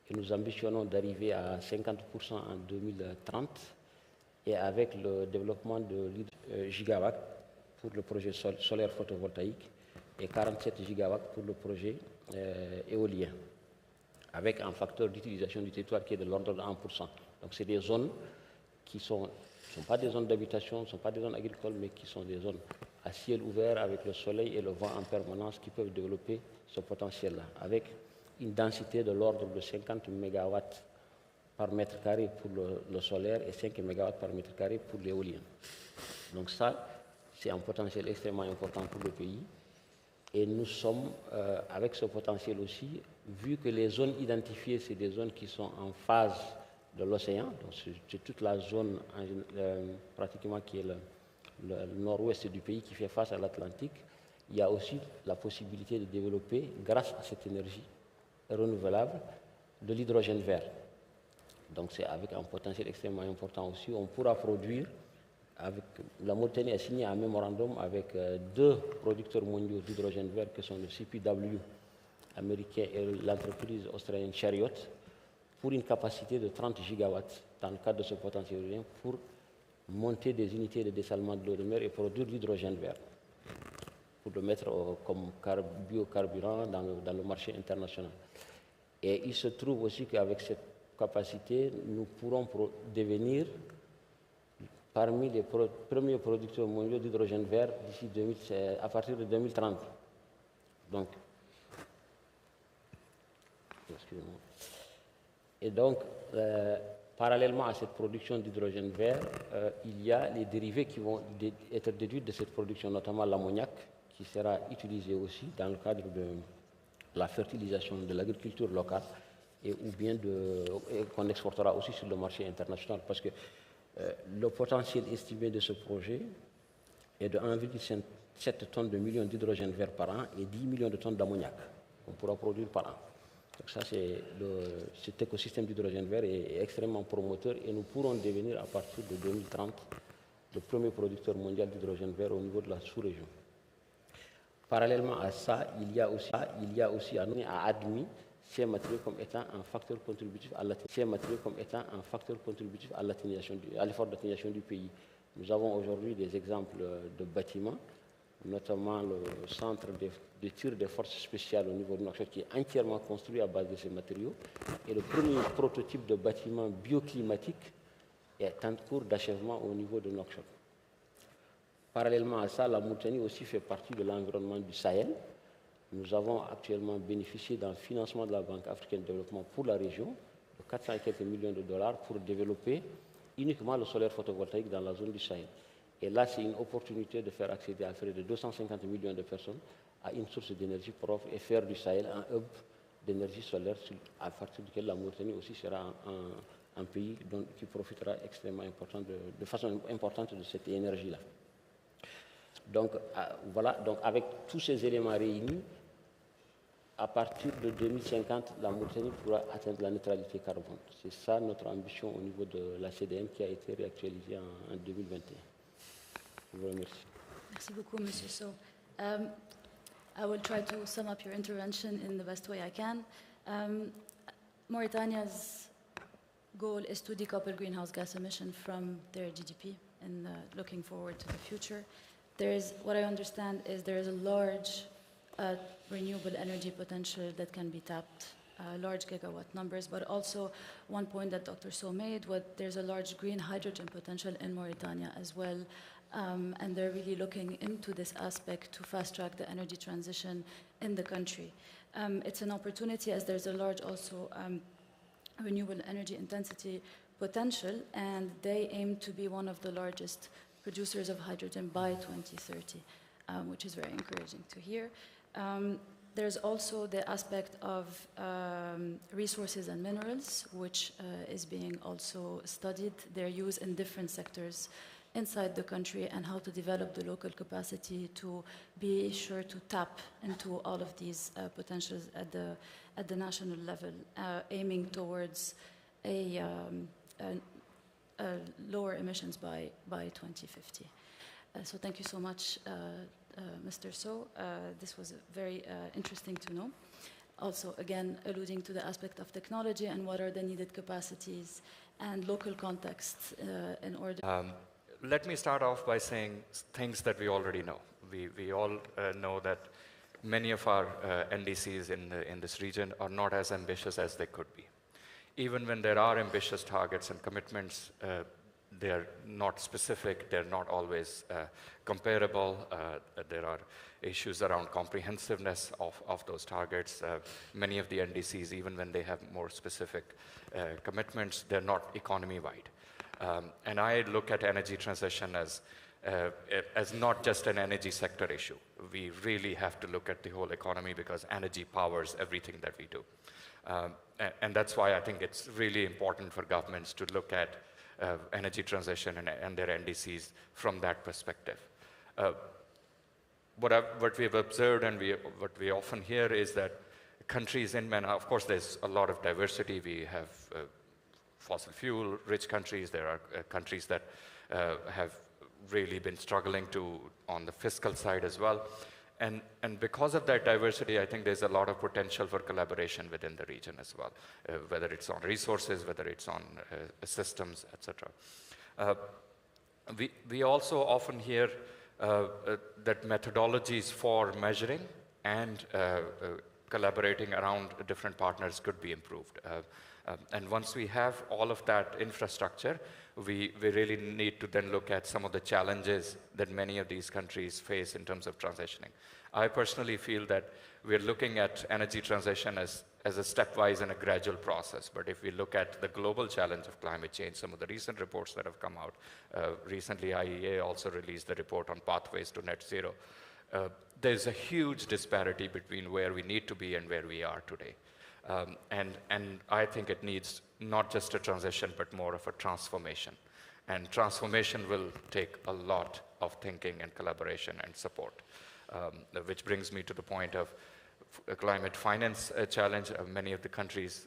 et nous ambitionnons d'arriver à 50% en 2030 et avec le développement de gigawatts pour le projet solaire photovoltaïque et 47 gigawatts pour le projet éolien. avec un facteur d'utilisation du territoire qui est de l'ordre de 1%. Donc c'est des zones qui ne sont pas des zones d'habitation, ne sont pas des zones agricoles, mais qui sont des zones à ciel ouvert avec le soleil et le vent en permanence qui peuvent développer ce potentiel-là, avec une densité de l'ordre de 50 MW par mètre carré pour le solaire et 5 MW par mètre carré pour l'éolien. Donc ça, c'est un potentiel extrêmement important pour le pays. Et nous sommes, avec ce potentiel aussi, vu que les zones identifiées, c'est des zones qui sont en phase de l'océan, donc c'est toute la zone pratiquement qui est le nord-ouest du pays qui fait face à l'Atlantique, il y a aussi la possibilité de développer, grâce à cette énergie renouvelable, de l'hydrogène vert. Donc c'est avec un potentiel extrêmement important aussi. On pourra produire, la Mauritanie a signé un mémorandum avec 2 producteurs mondiaux d'hydrogène vert que sont le CPW américain et l'entreprise australienne Chariot, pour une capacité de 30 gigawatts dans le cadre de ce potentiel éolien pour monter des unités de dessalement de l'eau de mer et produire l'hydrogène vert, pour le mettre comme biocarburant dans le marché international. Et il se trouve aussi qu'avec cette capacité, nous pourrons devenir parmi les premiers producteurs mondiaux d'hydrogène vert à partir de 2030. Donc, excusez-moi. Et donc, parallèlement à cette production d'hydrogène vert, il y a les dérivés qui vont être déduits de cette production, notamment l'ammoniac, qui sera utilisé aussi dans le cadre de la fertilisation de l'agriculture locale et qu'on exportera aussi sur le marché international. Parce que le potentiel estimé de ce projet est de 1,7 tonnes de millions d'hydrogène vert par an et 10 millions de tonnes d'ammoniac qu'on pourra produire par an. Donc ça, cet écosystème d'hydrogène vert est extrêmement promoteur et nous pourrons devenir à partir de 2030 le premier producteur mondial d'hydrogène vert au niveau de la sous-région. Parallèlement à ça, il y a aussi à admis ces matériaux comme étant un facteur contributif à l'effort d'atténuation du pays. Nous avons aujourd'hui des exemples de bâtiments, notamment le centre de tir des forces spéciales au niveau de Nouakchott qui est entièrement construit à base de ces matériaux. Et le premier prototype de bâtiment bioclimatique est en cours d'achèvement au niveau de Nouakchott. Parallèlement à ça, la Mauritanie aussi fait partie de l'environnement du Sahel. Nous avons actuellement bénéficié d'un financement de la Banque africaine de développement pour la région de 400 et quelques millions de dollars pour développer uniquement le solaire photovoltaïque dans la zone du Sahel. Et là, c'est une opportunité de faire accéder à près de 250 millions de personnes à une source d'énergie propre et faire du Sahel un hub d'énergie solaire à partir duquel la Mauritanie aussi sera un pays qui profitera extrêmement de façon importante de cette énergie-là. Donc voilà, donc avec tous ces éléments réunis, à partir de 2050, la Mauritanie pourra atteindre la neutralité carbone. C'est ça notre ambition au niveau de la CDM qui a été réactualisée en 2021. Je vous remercie. Merci beaucoup, Monsieur So. I will try to sum up your intervention in the best way I can. Mauritania's goal is to decouple greenhouse gas emission from their GDP and looking forward to the future. What I understand is there is a large renewable energy potential that can be tapped, large gigawatt numbers, but also one point that Dr. So made, there's a large green hydrogen potential in Mauritania as well, and they're really looking into this aspect to fast-track the energy transition in the country. It's an opportunity as there's a large also renewable energy intensity potential, and they aim to be one of the largest producers of hydrogen by 2030, which is very encouraging to hear. There's also the aspect of resources and minerals, which is being also studied, their use in different sectors inside the country and how to develop the local capacity to be sure to tap into all of these potentials at the national level, aiming towards lower emissions by 2050. So thank you so much, Mr. So. This was very interesting to know. Also, again, alluding to the aspect of technology and what are the needed capacities and local contexts in order. Let me start off by saying things that we already know. We all know that many of our NDCs in this region are not as ambitious as they could be. Even when there are ambitious targets and commitments, they're not specific, they're not always comparable. There are issues around comprehensiveness of those targets. Many of the NDCs, even when they have more specific commitments, they're not economy-wide. And I look at energy transition as not just an energy sector issue. We really have to look at the whole economy because energy powers everything that we do. And that's why I think it's really important for governments to look at energy transition and their NDCs from that perspective. What we've observed and what we often hear is that countries in MENA, of course, there's a lot of diversity. We have fossil fuel rich countries. There are countries that have really been struggling on the fiscal side as well. And because of that diversity, I think there's a lot of potential for collaboration within the region as well, whether it's on resources, whether it's on systems, etc. We also often hear that methodologies for measuring and collaborating around different partners could be improved. And once we have all of that infrastructure, we really need to then look at some of the challenges that many of these countries face in terms of transitioning. I personally feel that we're looking at energy transition as a stepwise and a gradual process. But if we look at the global challenge of climate change, some of the recent reports that have come out, recently IEA also released the report on pathways to net zero. There's a huge disparity between where we need to be and where we are today. And I think it needs not just a transition, but more of a transformation. And transformation will take a lot of thinking and collaboration and support, which brings me to the point of a climate finance challenge. Many of the countries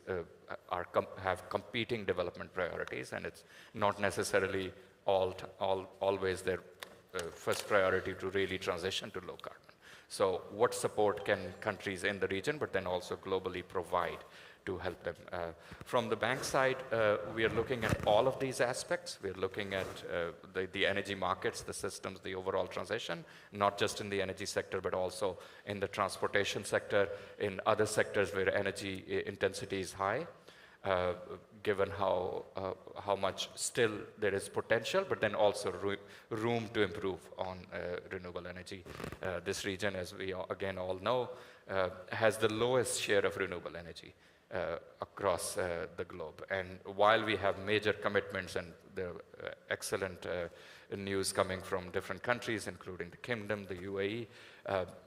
have competing development priorities, and it's not necessarily always their first priority to really transition to low carbon. So what support can countries in the region, but then also globally provide to help them? From the bank side, we are looking at all of these aspects. We're looking at the energy markets, the systems, the overall transition, not just in the energy sector, but also in the transportation sector, in other sectors where energy intensity is high, given how much still there is potential, but then also room to improve on renewable energy. This region, as we again all know, has the lowest share of renewable energy across the globe. And while we have major commitments and the excellent news coming from different countries, including the Kingdom, the UAE,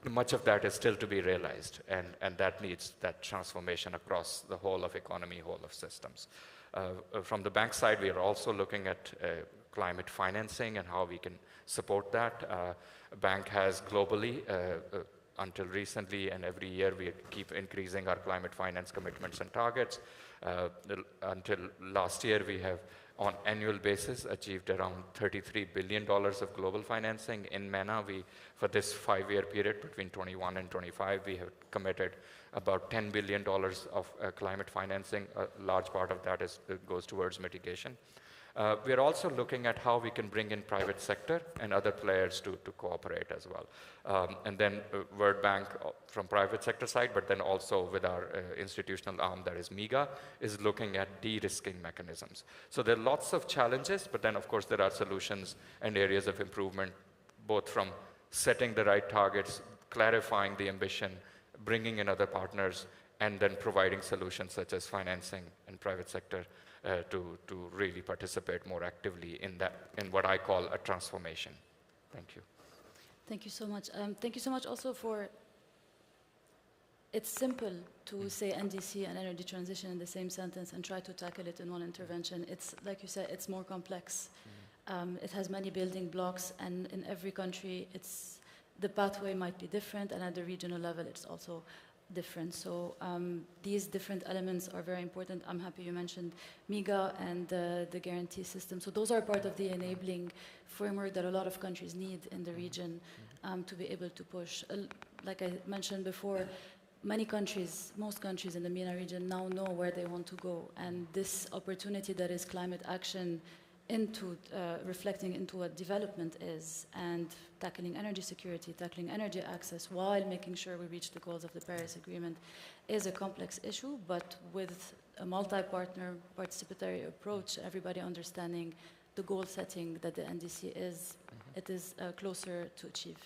much of that is still to be realized, and that needs that transformation across the whole of economy, whole of systems. From the bank side, we are also looking at climate financing and how we can support that. Bank has globally, until recently, and every year we keep increasing our climate finance commitments and targets. Until last year, we have on annual basis achieved around $33 billion of global financing. In MENA, for this 5-year period between 21 and 25, we have committed about $10 billion of climate financing. A large part of that goes towards mitigation. We're also looking at how we can bring in private sector and other players to cooperate as well. And then World Bank from private sector side, but then also with our institutional arm, that is MEGA, is looking at de-risking mechanisms. So there are lots of challenges, but then of course there are solutions and areas of improvement, both from setting the right targets, clarifying the ambition, bringing in other partners, and then providing solutions such as financing and private sector to really participate more actively in what I call a transformation. Thank you. Thank you so much. Thank you so much also for, it's simple to say NDC and energy transition in the same sentence and try to tackle it in one intervention. It's, like you said, it's more complex. It has many building blocks, and in every country, the pathway might be different, and at the regional level, it's also different. So these different elements are very important. I'm happy you mentioned MEGA and the guarantee system. So those are part of the enabling framework that a lot of countries need in the region to be able to push. Like I mentioned before, most countries in the MENA region now know where they want to go. And this opportunity that is climate action into reflecting into what development is and tackling energy security, tackling energy access while making sure we reach the goals of the Paris Agreement is a complex issue, but with a multi-partner participatory approach, everybody understanding the goal setting that the NDC is, it is closer to achieve.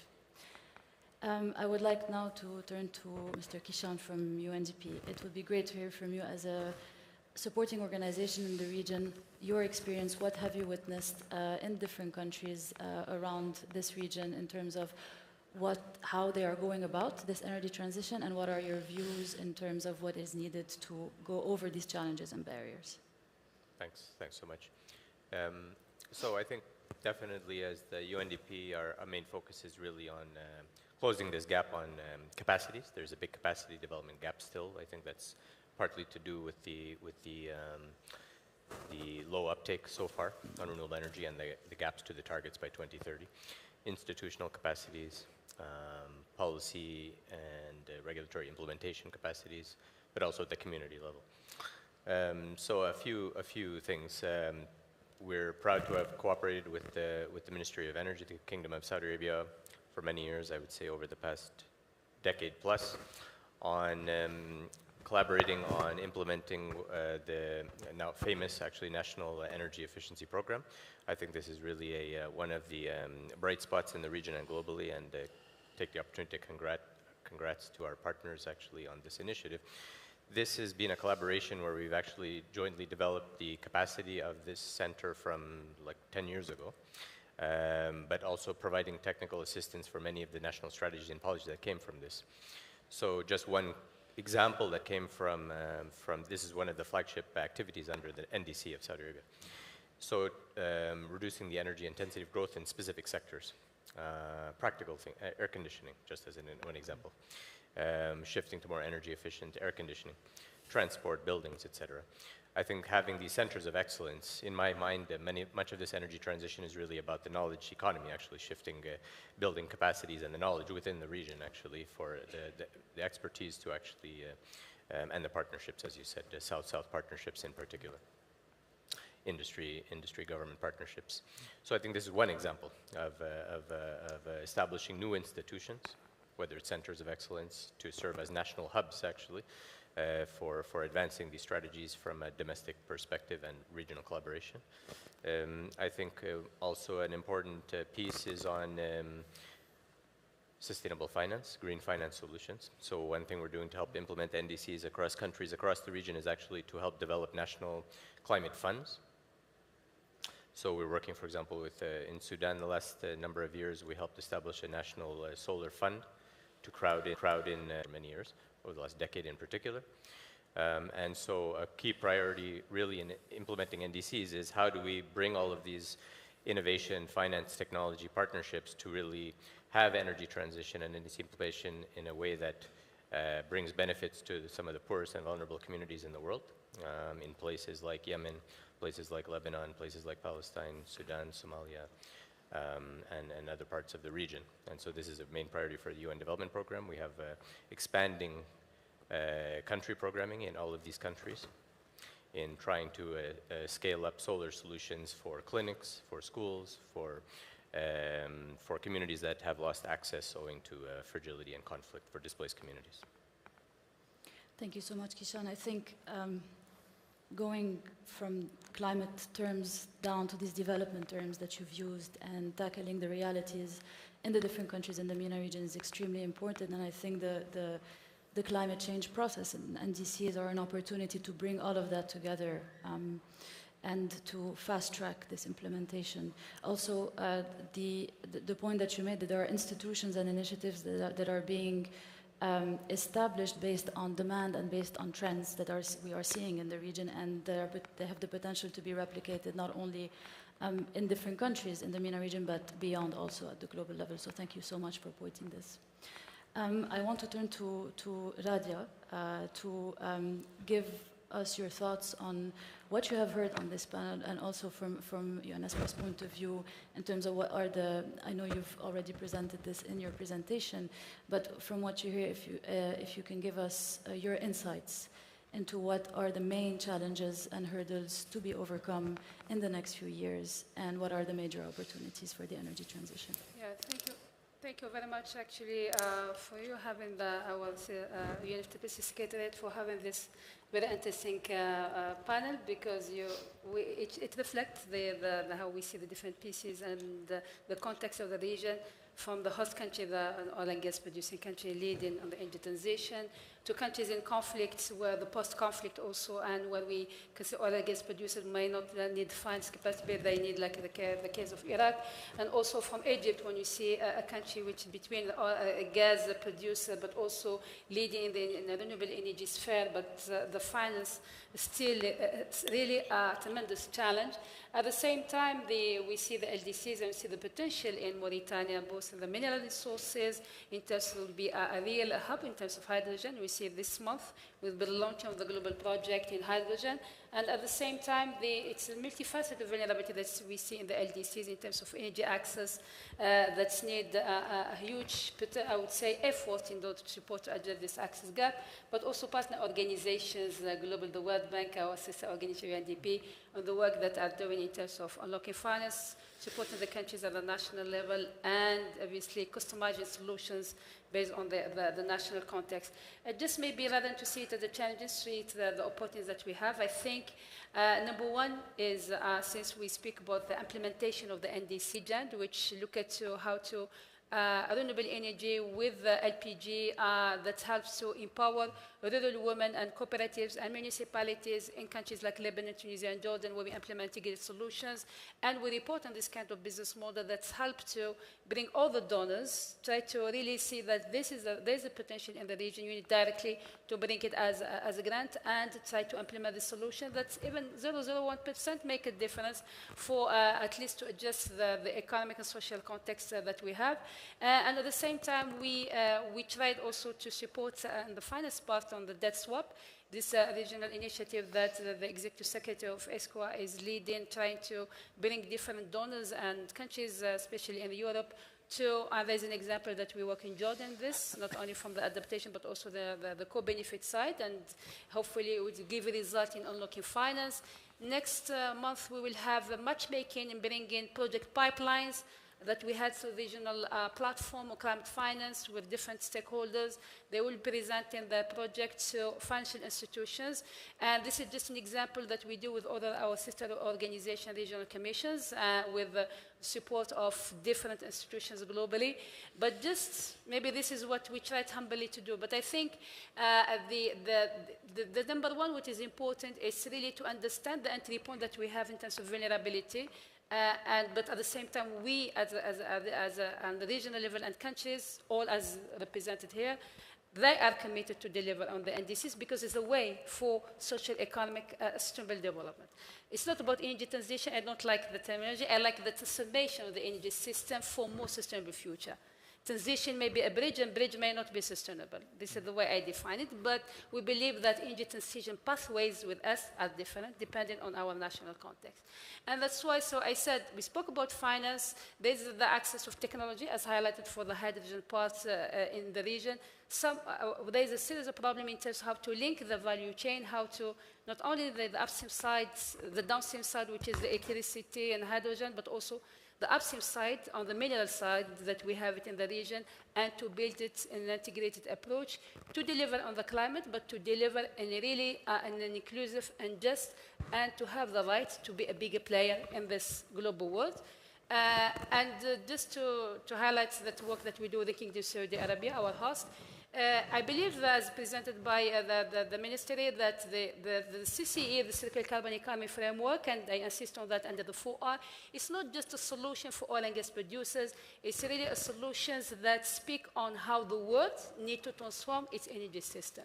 I would like now to turn to Mr. Kishan from UNDP. It would be great to hear from you as a supporting organization in the region, your experience, what have you witnessed in different countries around this region in terms of how they are going about this energy transition, and what are your views in terms of what is needed to go over these challenges and barriers? Thanks so much. So I think definitely as the UNDP, our main focus is really on closing this gap on capacities. There's a big capacity development gap still. I think that's partly to do with the low uptake so far on renewable energy and the gaps to the targets by 2030. Institutional capacities, policy and regulatory implementation capacities, but also at the community level. So a few things. We're proud to have cooperated with the Ministry of Energy, the Kingdom of Saudi Arabia, for many years, I would say over the past decade plus, on collaborating on implementing the now famous, actually, National Energy Efficiency Program. I think this is really one of the bright spots in the region and globally, and take the opportunity to congrats to our partners, actually, on this initiative. This has been a collaboration where we've actually jointly developed the capacity of this center from like 10 years ago, but also providing technical assistance for many of the national strategies and policies that came from this. So just one example that came from this is one of the flagship activities under the NDC of Saudi Arabia. So reducing the energy intensity of growth in specific sectors, practical thing, air conditioning, just as one example. Shifting to more energy efficient air conditioning, transport, buildings, etc. I think having these centers of excellence, in my mind, much of this energy transition is really about the knowledge economy, actually shifting, building capacities and the knowledge within the region, actually, for the expertise to actually, and the partnerships, as you said, the South-South partnerships in particular, industry-government partnerships. So I think this is one example of establishing new institutions, whether it's centers of excellence, to serve as national hubs, actually, for advancing these strategies from a domestic perspective and regional collaboration. I think also an important piece is on sustainable finance, green finance solutions. So one thing we're doing to help implement NDCs across countries, across the region, is actually to help develop national climate funds. So we're working, for example, with in Sudan, the last number of years, we helped establish a national solar fund to crowd in many years, over the last decade in particular. And so a key priority really in implementing NDCs is how do we bring all of these innovation, finance, technology partnerships to really have energy transition and NDC implementation in a way that brings benefits to some of the poorest and vulnerable communities in the world, in places like Yemen, places like Lebanon, places like Palestine, Sudan, Somalia, and other parts of the region. And so this is a main priority for the UN Development Program. We have expanding country programming in all of these countries in trying to scale up solar solutions for clinics, for schools, for communities that have lost access owing to fragility and conflict, for displaced communities. Thank you so much, Kishan. I think going from climate terms down to these development terms that you've used and tackling the realities in the different countries in the MENA region is extremely important. And I think the climate change process and NDCs are an opportunity to bring all of that together and to fast track this implementation. Also, the point that you made that there are institutions and initiatives that are being established based on demand and based on trends that we are seeing in the region, and they have the potential to be replicated not only in different countries in the MENA region, but beyond also at the global level. So thank you so much for pointing this. I want to turn to Radia to give us your thoughts on what you have heard on this panel, and also from UNESCO's point of view in terms of what are I know you've already presented this in your presentation, but from what you hear, if you can give us your insights into what are the main challenges and hurdles to be overcome in the next few years, and what are the major opportunities for the energy transition. Yeah, thank you. Thank you very much, actually, for you having our UNFCCC Secretariat for having this very interesting panel, because it reflects how we see the different pieces and the context of the region, from the host country, the oil and gas producing country leading on the energy transition, to countries in conflict, where the post-conflict also, and where we consider oil and gas producers may not need finance capacity, they need, like the case of Iraq, and also from Egypt, when you see a country which is between a gas producer, but also leading in the renewable energy sphere, but the finance is still really a tremendous challenge. At the same time, we see the LDCs and we see the potential in Mauritania, both in the mineral resources, in terms of will be a real hub in terms of hydrogen. We see this month with the launch of the global project in hydrogen. And at the same time, it's a multifaceted vulnerability that we see in the LDCs in terms of energy access that need a huge, I would say, effort in order to support to address this access gap, but also partner organizations, Global, the World Bank, our sister organization, UNDP, on the work that are doing in terms of unlocking finance, supporting the countries at the national level, and obviously customizing solutions based on the national context. Just maybe rather than to see it as a challenging street, the opportunities that we have, I think number one is, since we speak about the implementation of the NDC agenda, which look at how to renewable energy with LPG that helps to empower rural women and cooperatives and municipalities in countries like Lebanon, Tunisia, and Jordan, where we implement integrated solutions. And we report on this kind of business model that's helped to bring all the donors, try to really see that there's a potential in the region. You need directly to bring it as a grant and try to implement the solution that's even 0.001% make a difference for at least to adjust the economic and social context that we have. And at the same time, we tried also to support in the finance part on the debt swap, this regional initiative that the Executive Secretary of ESCWA is leading, trying to bring different donors and countries, especially in Europe, to, there's an example that we work in Jordan this, not only from the adaptation, but also the co-benefit side, and hopefully it will give a result in unlocking finance. Next month, we will have a matchmaking and bring in project pipelines that we had through regional platform of climate finance with different stakeholders. They will be presenting the project to financial institutions. And this is just an example that we do with other our sister organization, regional commissions, with the support of different institutions globally. But just maybe this is what we tried humbly to do. But I think the number one, which is important, is really to understand the entry point that we have in terms of vulnerability. But at the same time, we, on the regional level and countries, all as represented here, they are committed to deliver on the NDCs because it's a way for social, economic, sustainable development. It's not about energy transition. I don't like the terminology. I like the transformation of the energy system for a more sustainable future. Transition may be a bridge, and bridge may not be sustainable. This is the way I define it, but we believe that energy transition pathways with us are different, depending on our national context. And that's why, so I said, we spoke about finance. There's the access of technology, as highlighted for the hydrogen parts in the region. There's a series of problems in terms of how to link the value chain, how to, not only the upstream side, the downstream side, which is the electricity and hydrogen, but also the upstream side, on the mineral side, that we have it in the region, and to build it in an integrated approach to deliver on the climate, but to deliver in a really in an inclusive and just, and to have the right to be a bigger player in this global world. Just to highlight that work that we do with the Kingdom of Saudi Arabia, our host, I believe, as presented by the ministry, that the CCE, the Circular Carbon Economy Framework, and I insist on that under the 4R, it's not just a solution for oil and gas producers, it's really a solution that speak on how the world needs to transform its energy system.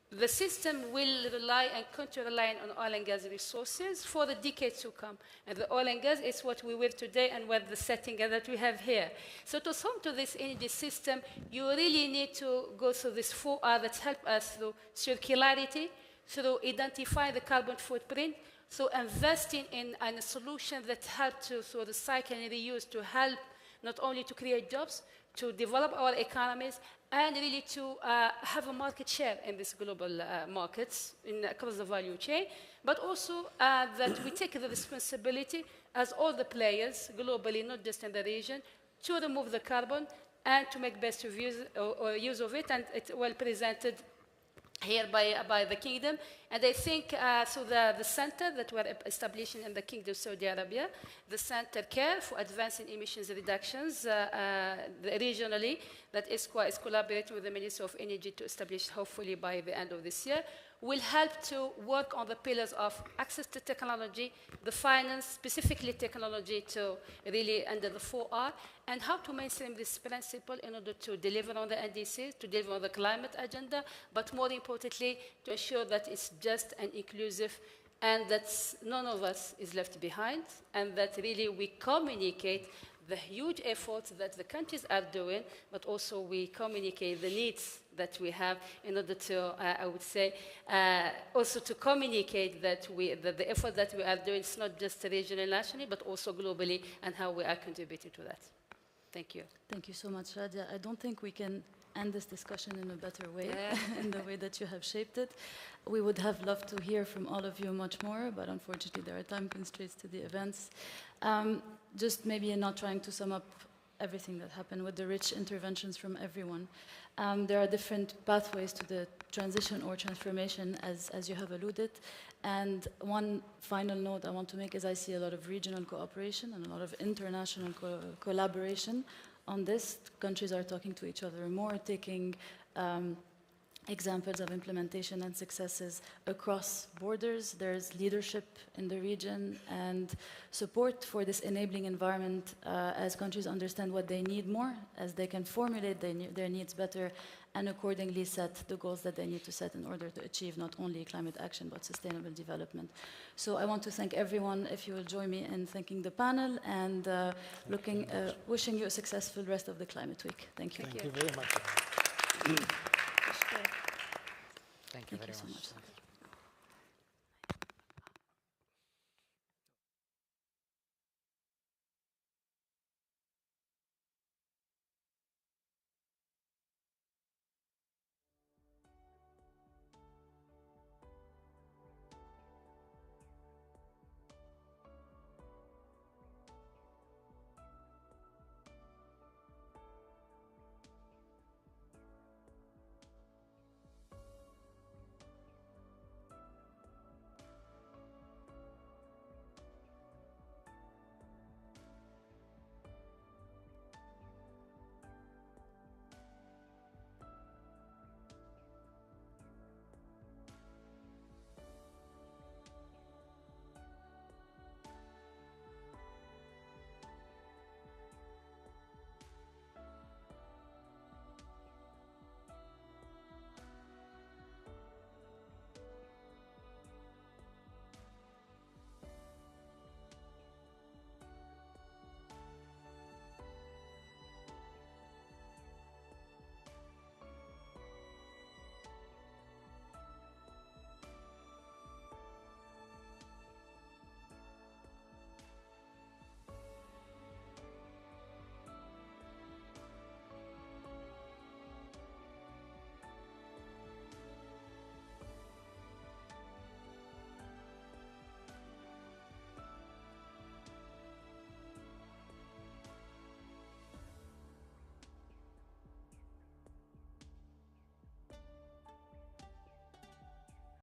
The system will rely and continue relying on oil and gas resources for the decades to come. And the oil and gas is what we will today and what the setting that we have here. So to transform to this energy system, you really need to go through this 4R that help us through circularity, through identifying the carbon footprint, through investing in a solution that help to, through the cycle and reuse, to help not only to create jobs, to develop our economies, and really to have a market share in these global markets across the value chain, but also that we take the responsibility as all the players globally, not just in the region, to remove the carbon and to make best use of it, and it's well presented here by the kingdom. And I think so the center that we're establishing in the Kingdom of Saudi Arabia, the Center Care for Advancing Emissions Reductions regionally, that is collaborating with the Ministry of Energy to establish, hopefully by the end of this year, will help to work on the pillars of access to technology, the finance, specifically technology to really under the 4R, and how to mainstream this principle in order to deliver on the NDCs, to deliver on the climate agenda, but more importantly, to ensure that it's just and inclusive and that none of us is left behind, and that really we communicate the huge efforts that the countries are doing, but also we communicate the needs that we have in order to, I would say, also to communicate that the effort that we are doing is not just regionally and nationally, but also globally, and how we are contributing to that. Thank you. Thank you so much, Radia. I don't think we can end this discussion in a better way, in the way that you have shaped it. We would have loved to hear from all of you much more, but unfortunately there are time constraints to the events. Just maybe not trying to sum up everything that happened with the rich interventions from everyone. There are different pathways to the transition or transformation, as you have alluded. And one final note I want to make is I see a lot of regional cooperation and a lot of international collaboration on this. Countries are talking to each other more, taking examples of implementation and successes across borders. There's leadership in the region and support for this enabling environment as countries understand what they need more, as they can formulate their needs better and accordingly set the goals that they need to set in order to achieve not only climate action but sustainable development. So I want to thank everyone, if you will join me in thanking the panel and wishing you a successful rest of the Climate Week. Thank you. Thank you very much. Thank you very much. So much.